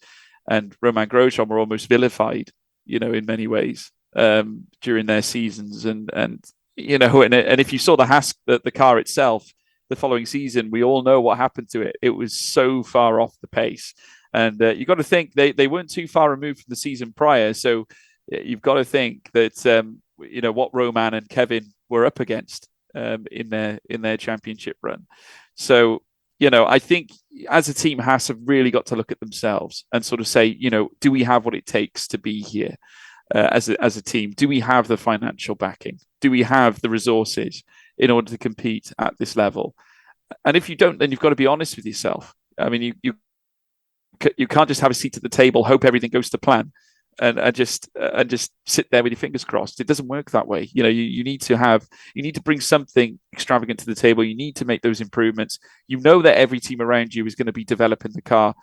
and Romain Grosjean were almost vilified, in many ways during their seasons. And if you saw the car itself, the following season, we all know what happened to it. It was so far off the pace. And you got to think they weren't too far removed from the season prior. So you've got to think that, what Roman and Kevin were up against in their championship run. So, I think as a team, Haas have really got to look at themselves and sort of say, do we have what it takes to be here as a team? Do we have the financial backing? Do we have the resources in order to compete at this level? And if you don't, then you've got to be honest with yourself. I mean, you can't just have a seat at the table, hope everything goes to plan, and just sit there with your fingers crossed. It doesn't work that way. You need to bring something extravagant to the table. You need to make those improvements. You know that every team around you is going to be developing the car,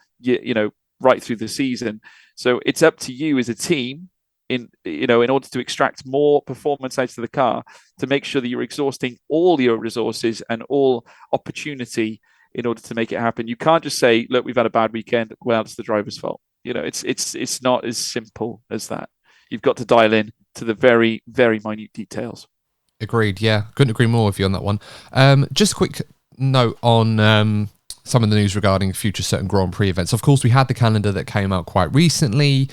right through the season. So it's up to you as a team in order to extract more performance out of the car, to make sure that you're exhausting all your resources and all opportunity in order to make it happen. You can't just say, look, we've had a bad weekend, well, it's the driver's fault. It's not as simple as that. You've got to dial in to the very, very minute details. Agreed. Yeah, couldn't agree more with you on that one. Just a quick note on some of the news regarding future certain Grand Prix events. Of course, we had the calendar that came out quite recently.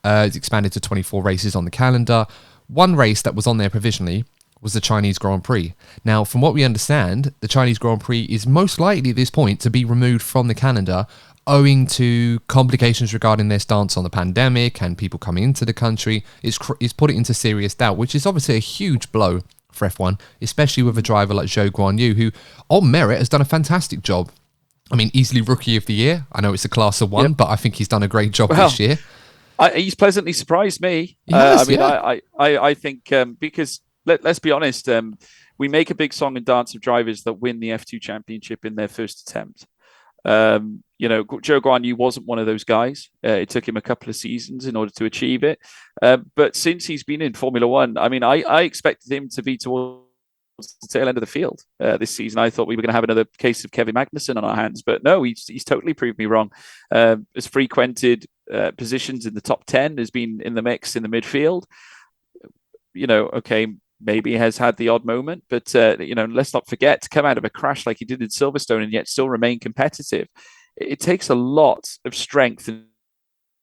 It's expanded to 24 races on the calendar. One race that was on there provisionally was the Chinese Grand Prix. Now, from what we understand, the Chinese Grand Prix is most likely at this point to be removed from the calendar owing to complications regarding their stance on the pandemic and people coming into the country. It's put it into serious doubt, which is obviously a huge blow for F1, especially with a driver like Zhou Guanyu, who, on merit, has done a fantastic job. I mean, easily Rookie of the Year. I know it's a class of one, but I think he's done a great job this year. He's pleasantly surprised me. I think because let's be honest, we make a big song and dance of drivers that win the F2 championship in their first attempt. Zhou Guanyu wasn't one of those guys. It took him a couple of seasons in order to achieve it. But since he's been in Formula One, I mean, I expected him to be towards the tail end of the field this season. I thought we were going to have another case of Kevin Magnussen on our hands, but no, he's totally proved me wrong. Has frequented positions in the top 10, has been in the mix in the midfield. Maybe has had the odd moment, but let's not forget, to come out of a crash like he did in Silverstone and yet still remain competitive, it takes a lot of strength and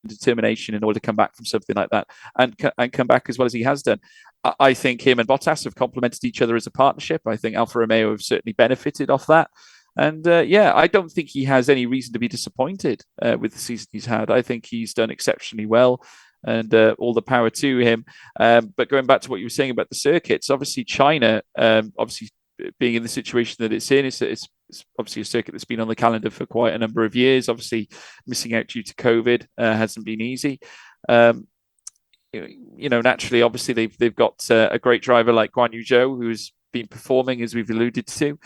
determination in order to come back from something like that and come back as well as he has done. I think him and Bottas have complemented each other as a partnership. I think Alfa Romeo have certainly benefited off that. And I don't think he has any reason to be disappointed with the season he's had. I think he's done exceptionally well, and all the power to him. But going back to what you were saying about the circuits, obviously China, being in the situation that it's in, it's obviously a circuit that's been on the calendar for quite a number of years. Obviously, missing out due to COVID hasn't been easy. Naturally, obviously they've got a great driver like Guanyu Zhou, who's been performing, as we've alluded to.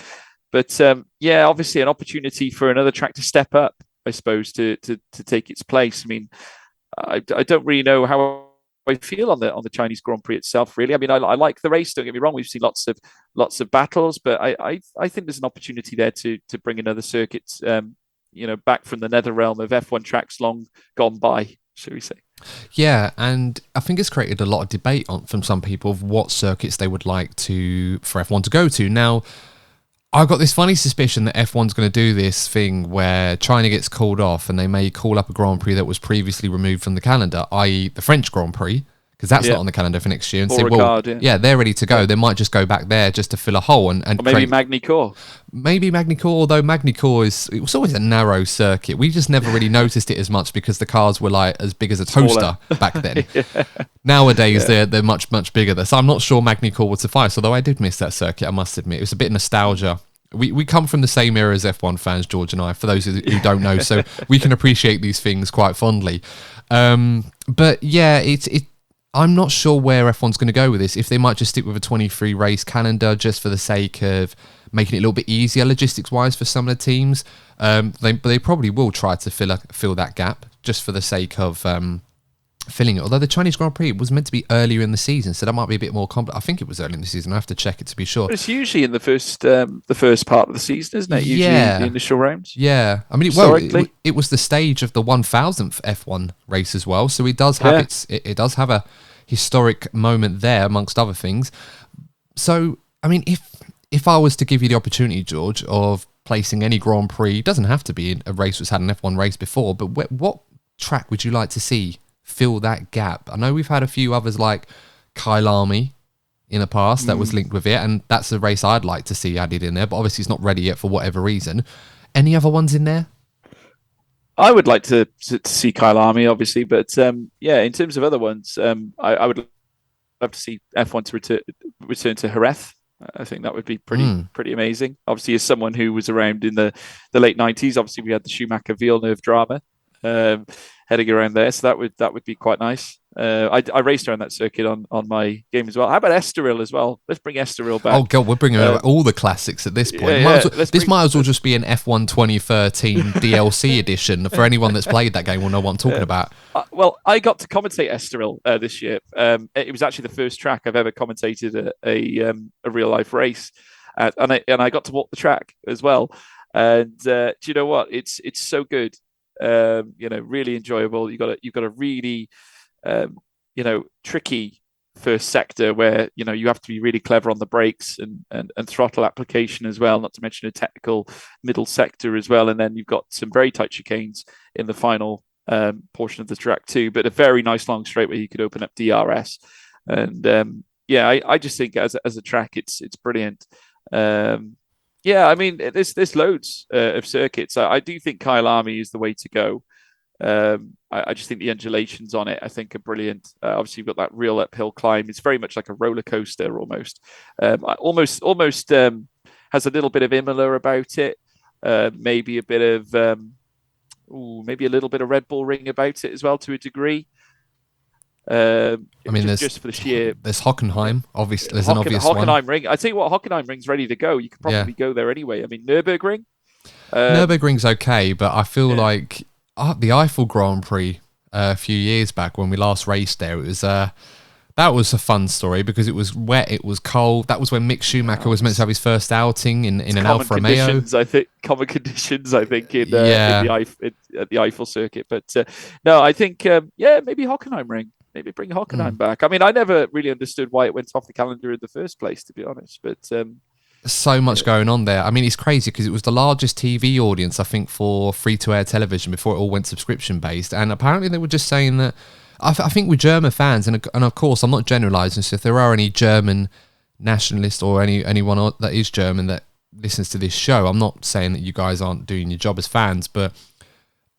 But obviously an opportunity for another track to step up, I suppose, to take its place. I mean, I don't really know how I feel on the Chinese Grand Prix itself, really. I mean, I like the race, don't get me wrong. We've seen lots of battles, but I think there's an opportunity there to bring another circuit, back from the nether realm of F1 tracks long gone by, shall we say. Yeah, and I think it's created a lot of debate from some people of what circuits they would like for F1 to go to. Now, I've got this funny suspicion that F1's going to do this thing where China gets called off and they may call up a Grand Prix that was previously removed from the calendar, i.e. the French Grand Prix, because that's not on the calendar for next year, and say, well, yeah, they're ready to go. Yeah. They might just go back there just to fill a hole and or maybe Magny-Cours. Maybe Magny-Cours, although Magny-Cours it was always a narrow circuit. We just never really noticed it as much because the cars were like as big as a toaster back then. Nowadays, they're much, much bigger. So I'm not sure Magny-Cours would suffice, although I did miss that circuit, I must admit. It was a bit nostalgia. We come from the same era as F1 fans, George and I, for those who don't know, so we can appreciate these things quite fondly. But yeah, I'm not sure where F1's going to go with this. If they might just stick with a 23 race calendar just for the sake of making it a little bit easier logistics-wise for some of the teams. They probably will try to fill that gap just for the sake of filling it. Although the Chinese Grand Prix was meant to be earlier in the season, so that might be a bit more complex. I think it was early in the season. I have to check it to be sure. But it's usually in the first part of the season, isn't it? Usually the initial rounds. Yeah, I mean, it was the stage of the 1000th F1 race as well, so it does have it does have a historic moment there amongst other things. So, I mean, if I was to give you the opportunity, George, of placing any Grand Prix, it doesn't have to be a race that's had an F1 race before, but what track would you like to see fill that gap? I know we've had a few others like Kyalami in the past that was linked with it, and that's a race I'd like to see added in there, but obviously it's not ready yet for whatever reason. Any other ones in there? I would like to see Kyalami, obviously, but in terms of other ones, I would love to see F1 to return to Jerez. I think that would be pretty amazing. Obviously, as someone who was around in the late 90s, obviously we had the Schumacher-Villeneuve drama heading around there, so that would be quite nice. I raced around that circuit on my game as well. How about Estoril as well? Let's bring Estoril back. Oh god, we're bringing all the classics at this point. This might as well just be an F1 2013 DLC edition. For anyone that's played that game will know what I'm talking about. Well, I got to commentate Estoril this year. It was actually the first track I've ever commentated a real life race, and I got to walk the track as well. And do you know what? It's so good. Really enjoyable. You've got a really tricky first sector where you have to be really clever on the brakes and throttle application as well, not to mention a technical middle sector as well, and then you've got some very tight chicanes in the final portion of the track too, but a very nice long straight where you could open up DRS. And I just think as a track it's brilliant. I mean, there's loads of circuits. I do think Kyalami is the way to go. I just think the undulations on it, I think, are brilliant. Obviously, you've got that real uphill climb. It's very much like a roller coaster almost. Almost has a little bit of Imola about it. Maybe a bit of maybe a little bit of Red Bull Ring about it as well to a degree. I mean, just for the sheer. There's Hockenheim, obviously. There's an obvious Hockenheim one. Ring. I tell you what, Hockenheim Ring's ready to go. You could probably go there anyway. I mean, Nürburgring. Nürburgring's okay, but I feel like the Eiffel Grand Prix a few years back when we last raced there, it was that was a fun story because it was wet, it was cold. That was when Mick Schumacher was meant to have his first outing in an Alfa Romeo. Common conditions, I think, in the Eiffel circuit. But no, I think maybe Hockenheim Ring. Maybe bring Hockenheim back. I mean, I never really understood why it went off the calendar in the first place, to be honest. But so much going on there. I mean, it's crazy because it was the largest TV audience, I think, for free-to-air television before it all went subscription-based. And apparently they were just saying that, I think with German fans, and of course, I'm not generalising, so if there are any German nationalists or anyone that is German that listens to this show, I'm not saying that you guys aren't doing your job as fans, but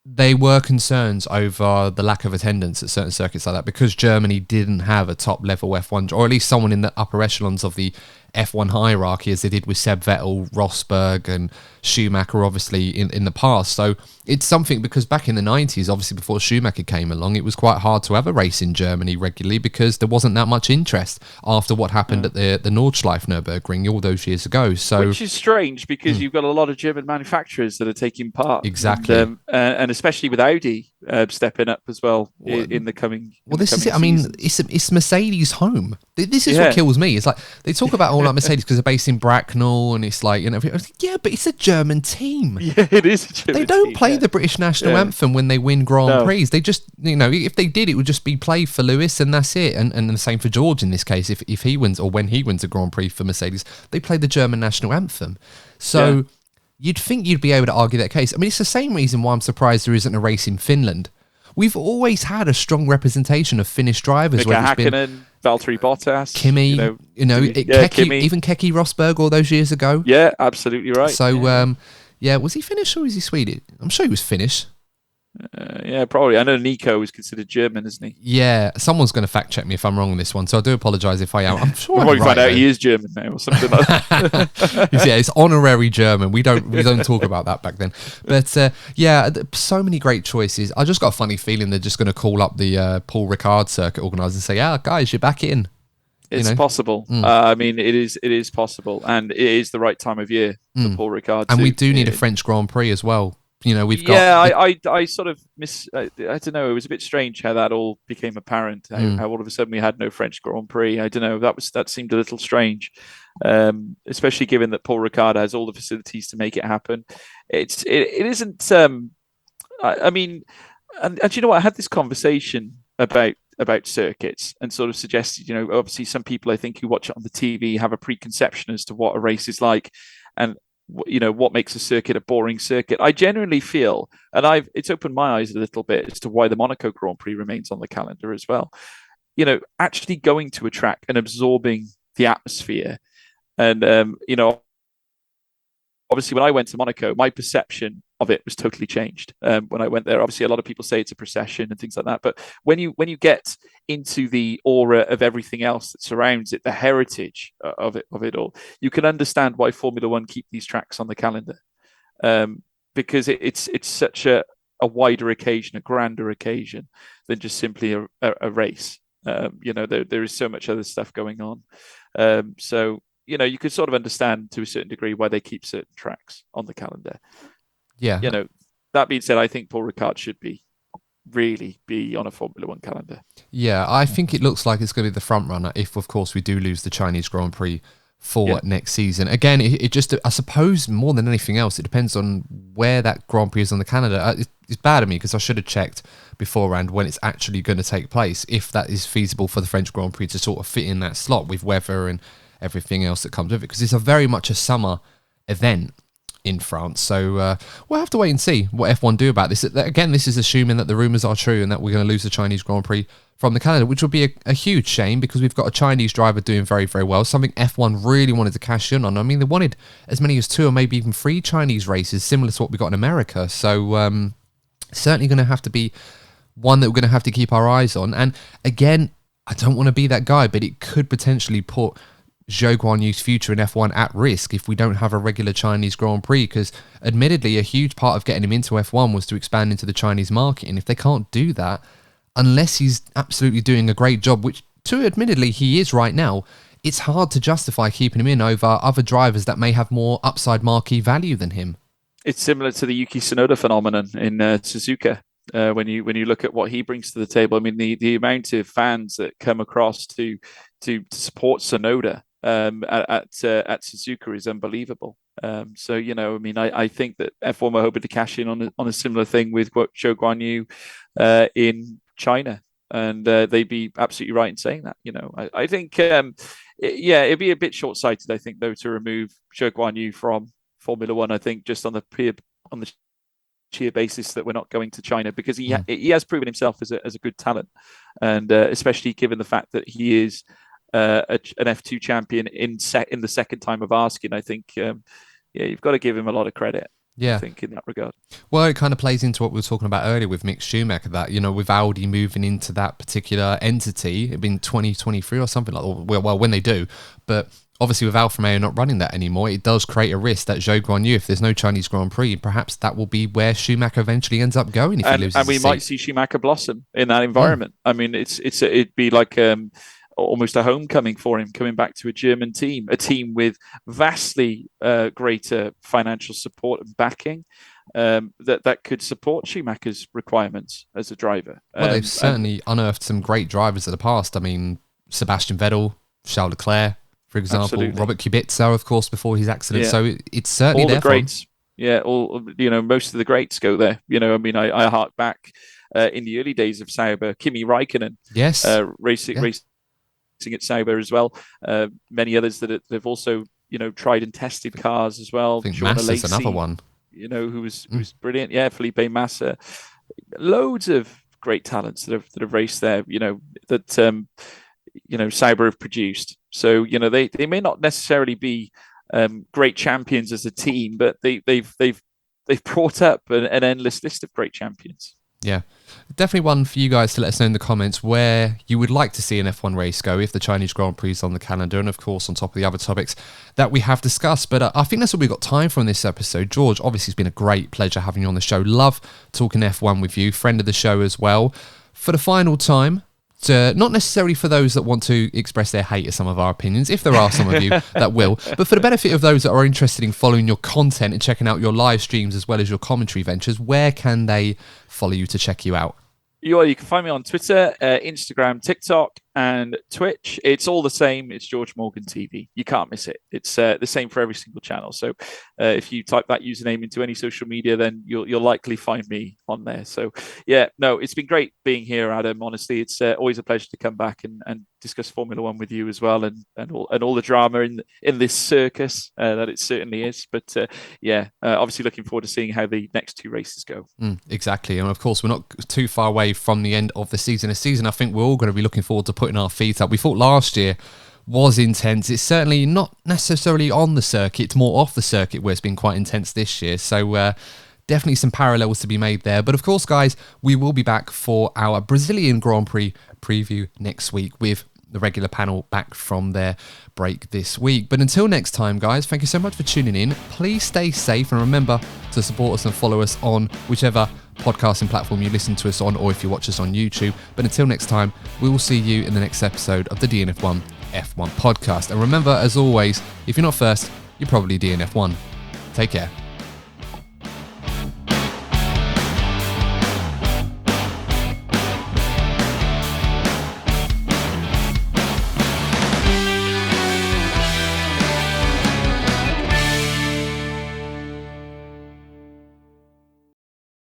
they were concerns over the lack of attendance at certain circuits like that because Germany didn't have a top level F1, or at least someone in the upper echelons of the F1 hierarchy as they did with Seb Vettel, Rosberg and Schumacher obviously in the past. So it's something because back in the 90s, obviously before Schumacher came along, it was quite hard to have a race in Germany regularly because there wasn't that much interest after what happened at the Nordschleife Nürburgring all those years ago. So which is strange because you've got a lot of German manufacturers that are taking part. Exactly. And especially with Audi, stepping up as well in the coming. Well, this is it. I mean, it's Mercedes' home. This is what kills me. It's like they talk about all like Mercedes because they're based in Bracknell, and it's like, yeah, but it's a German team. Yeah, it is a German team. They don't play the British national anthem when they win Grand Prix. They just, if they did, it would just be played for Lewis, and that's it. And the same for George in this case. If he wins, or when he wins a Grand Prix for Mercedes, they play the German national anthem. So you'd think you'd be able to argue that case. I mean, it's the same reason why I'm surprised there isn't a race in Finland. We've always had a strong representation of Finnish drivers. Mika Hakkinen, Valtteri Bottas, Kimi, Keke, even Keke Rosberg all those years ago. Yeah, absolutely right. So, was he Finnish or was he Swedish? I'm sure he was Finnish. Yeah, probably. I know Nico is considered German, isn't he? Yeah, someone's going to fact check me if I'm wrong on this one, so I do apologise if I am. I'm sure. We'll probably find out he is German now or something like that. Yeah, it's honorary German. We don't talk about that back then. But so many great choices. I just got a funny feeling they're just going to call up the Paul Ricard circuit organiser and say, guys, you're back in. It's possible. I mean, it is possible, and it is the right time of year for Paul Ricard. And we do need a French Grand Prix as well. We've got. Yeah, I sort of I don't know. It was a bit strange how that all became apparent. How all of a sudden we had no French Grand Prix. I don't know. That seemed a little strange, especially given that Paul Ricard has all the facilities to make it happen. It isn't. I mean, and you know what? I had this conversation about circuits and sort of suggested. Obviously, some people I think who watch it on the TV have a preconception as to what a race is like, and what makes a circuit a boring circuit. I genuinely feel, and it's opened my eyes a little bit as to why the Monaco Grand Prix remains on the calendar as well. Actually going to a track and absorbing the atmosphere, and obviously when I went to Monaco, my perception of it was totally changed. When I went there, obviously a lot of people say it's a procession and things like that, but when you get into the aura of everything else that surrounds it, the heritage of it all, you can understand why Formula One keep these tracks on the calendar, because it's such a wider occasion, a grander occasion than just simply a race. There is so much other stuff going on. So you could sort of understand to a certain degree why they keep certain tracks on the calendar. Yeah. That being said, I think Paul Ricard should really be on a Formula One calendar. Yeah, I think it looks like it's going to be the front runner if, of course, we do lose the Chinese Grand Prix for next season. Again, it just, I suppose, more than anything else, it depends on where that Grand Prix is on the calendar. It's bad of me because I should have checked beforehand when it's actually going to take place, if that is feasible for the French Grand Prix to sort of fit in that slot with weather and everything else that comes with it, because it's very much a summer event in France. So we'll have to wait and see what F1 do about this. Again, this is assuming that the rumours are true and that we're going to lose the Chinese Grand Prix from the calendar, which would be a huge shame because we've got a Chinese driver doing very, very well, something F1 really wanted to cash in on. I mean, they wanted as many as 2 or maybe even 3 Chinese races, similar to what we got in America. So certainly going to have to be one that we're going to have to keep our eyes on. And again, I don't want to be that guy, but it could potentially put Zhou Guanyu's future in F1 at risk if we don't have a regular Chinese Grand Prix, because admittedly a huge part of getting him into F1 was to expand into the Chinese market, and if they can't do that, unless he's absolutely doing a great job, which admittedly he is right now, it's hard to justify keeping him in over other drivers that may have more upside marquee value than him. It's similar to the Yuki Tsunoda phenomenon in Suzuka. When you look at what he brings to the table, I mean the amount of fans that come across to support Tsunoda at Suzuka is unbelievable. So I think that F1 were hoping to cash in on a similar thing with Zhou Guanyu in China, and they'd be absolutely right in saying that. I think it'd be a bit short-sighted, I think, though, to remove Zhou Guanyu from Formula One. I think just on the sheer basis that we're not going to China, because he has proven himself as a good talent, and especially given the fact that he is an F2 champion in the second time of asking. I think you've got to give him a lot of credit. I think in that regard. Well, it kind of plays into what we were talking about earlier with Mick Schumacher, that with Audi moving into that particular entity, it'd been 2023 or something like that. Well, when they do, but obviously with Alfa Romeo not running that anymore, it does create a risk that Zhou Guanyu, if there's no Chinese Grand Prix, perhaps that will be where Schumacher eventually ends up going if he loses. And we might see Schumacher blossom in that environment. I mean, it'd be like almost a homecoming for him, coming back to a German team, a team with vastly greater financial support and backing. that could support Schumacher's requirements as a driver. Well, they've certainly unearthed some great drivers of the past. I mean, Sebastian Vettel, Charles Leclerc, for example, absolutely. Robert Kubica, of course, before his accident. Yeah. So it's certainly all there the greats. Yeah, most of the greats go there. I mean, I hark back in the early days of Sauber, Kimi Raikkonen, yes, racing at Sauber as well. Many others that have also tried and tested cars as well. I think Shauna Massa's Lacey, another one. Who was brilliant. Yeah, Felipe Massa. Loads of great talents that have raced there. That Sauber have produced. So they may not necessarily be great champions as a team, but they've brought up an endless list of great champions. Yeah, definitely one for you guys to let us know in the comments where you would like to see an F1 race go if the Chinese Grand Prix is on the calendar, and of course on top of the other topics that we have discussed. But I think that's all we've got time for in this episode. George, obviously it's been a great pleasure having you on the show. Love talking F1 with you, friend of the show as well. For the final time, not necessarily for those that want to express their hate of some of our opinions, if there are some of you that will, but for the benefit of those that are interested in following your content and checking out your live streams as well as your commentary ventures, where can they follow you to check you out? You can find me on Twitter, Instagram, TikTok, and Twitch. It's all the same. It's George Morgan TV. You can't miss it. It's the same for every single channel. So if you type that username into any social media, then you'll likely find me on there. So yeah, no, it's been great being here, Adam. Honestly, it's always a pleasure to come back and discuss Formula One with you as well, and all the drama in this circus that it certainly is. But obviously looking forward to seeing how the next two races go. Exactly, and of course we're not too far away from the end of the season. I think we're all going to be looking forward to putting our feet up. We thought last year was intense. It's certainly not necessarily on the circuit, it's more off the circuit where it's been quite intense this year. So definitely some parallels to be made there. But of course, guys, we will be back for our Brazilian Grand Prix preview next week with the regular panel back from their break this week. But until next time, guys, thank you so much for tuning in. Please stay safe and remember to support us and follow us on whichever podcasting platform you listen to us on, or if you watch us on YouTube. But until next time, we will see you in the next episode of the DNF1 F1 podcast. And remember, as always, if you're not first, you're probably DNF1. Take care.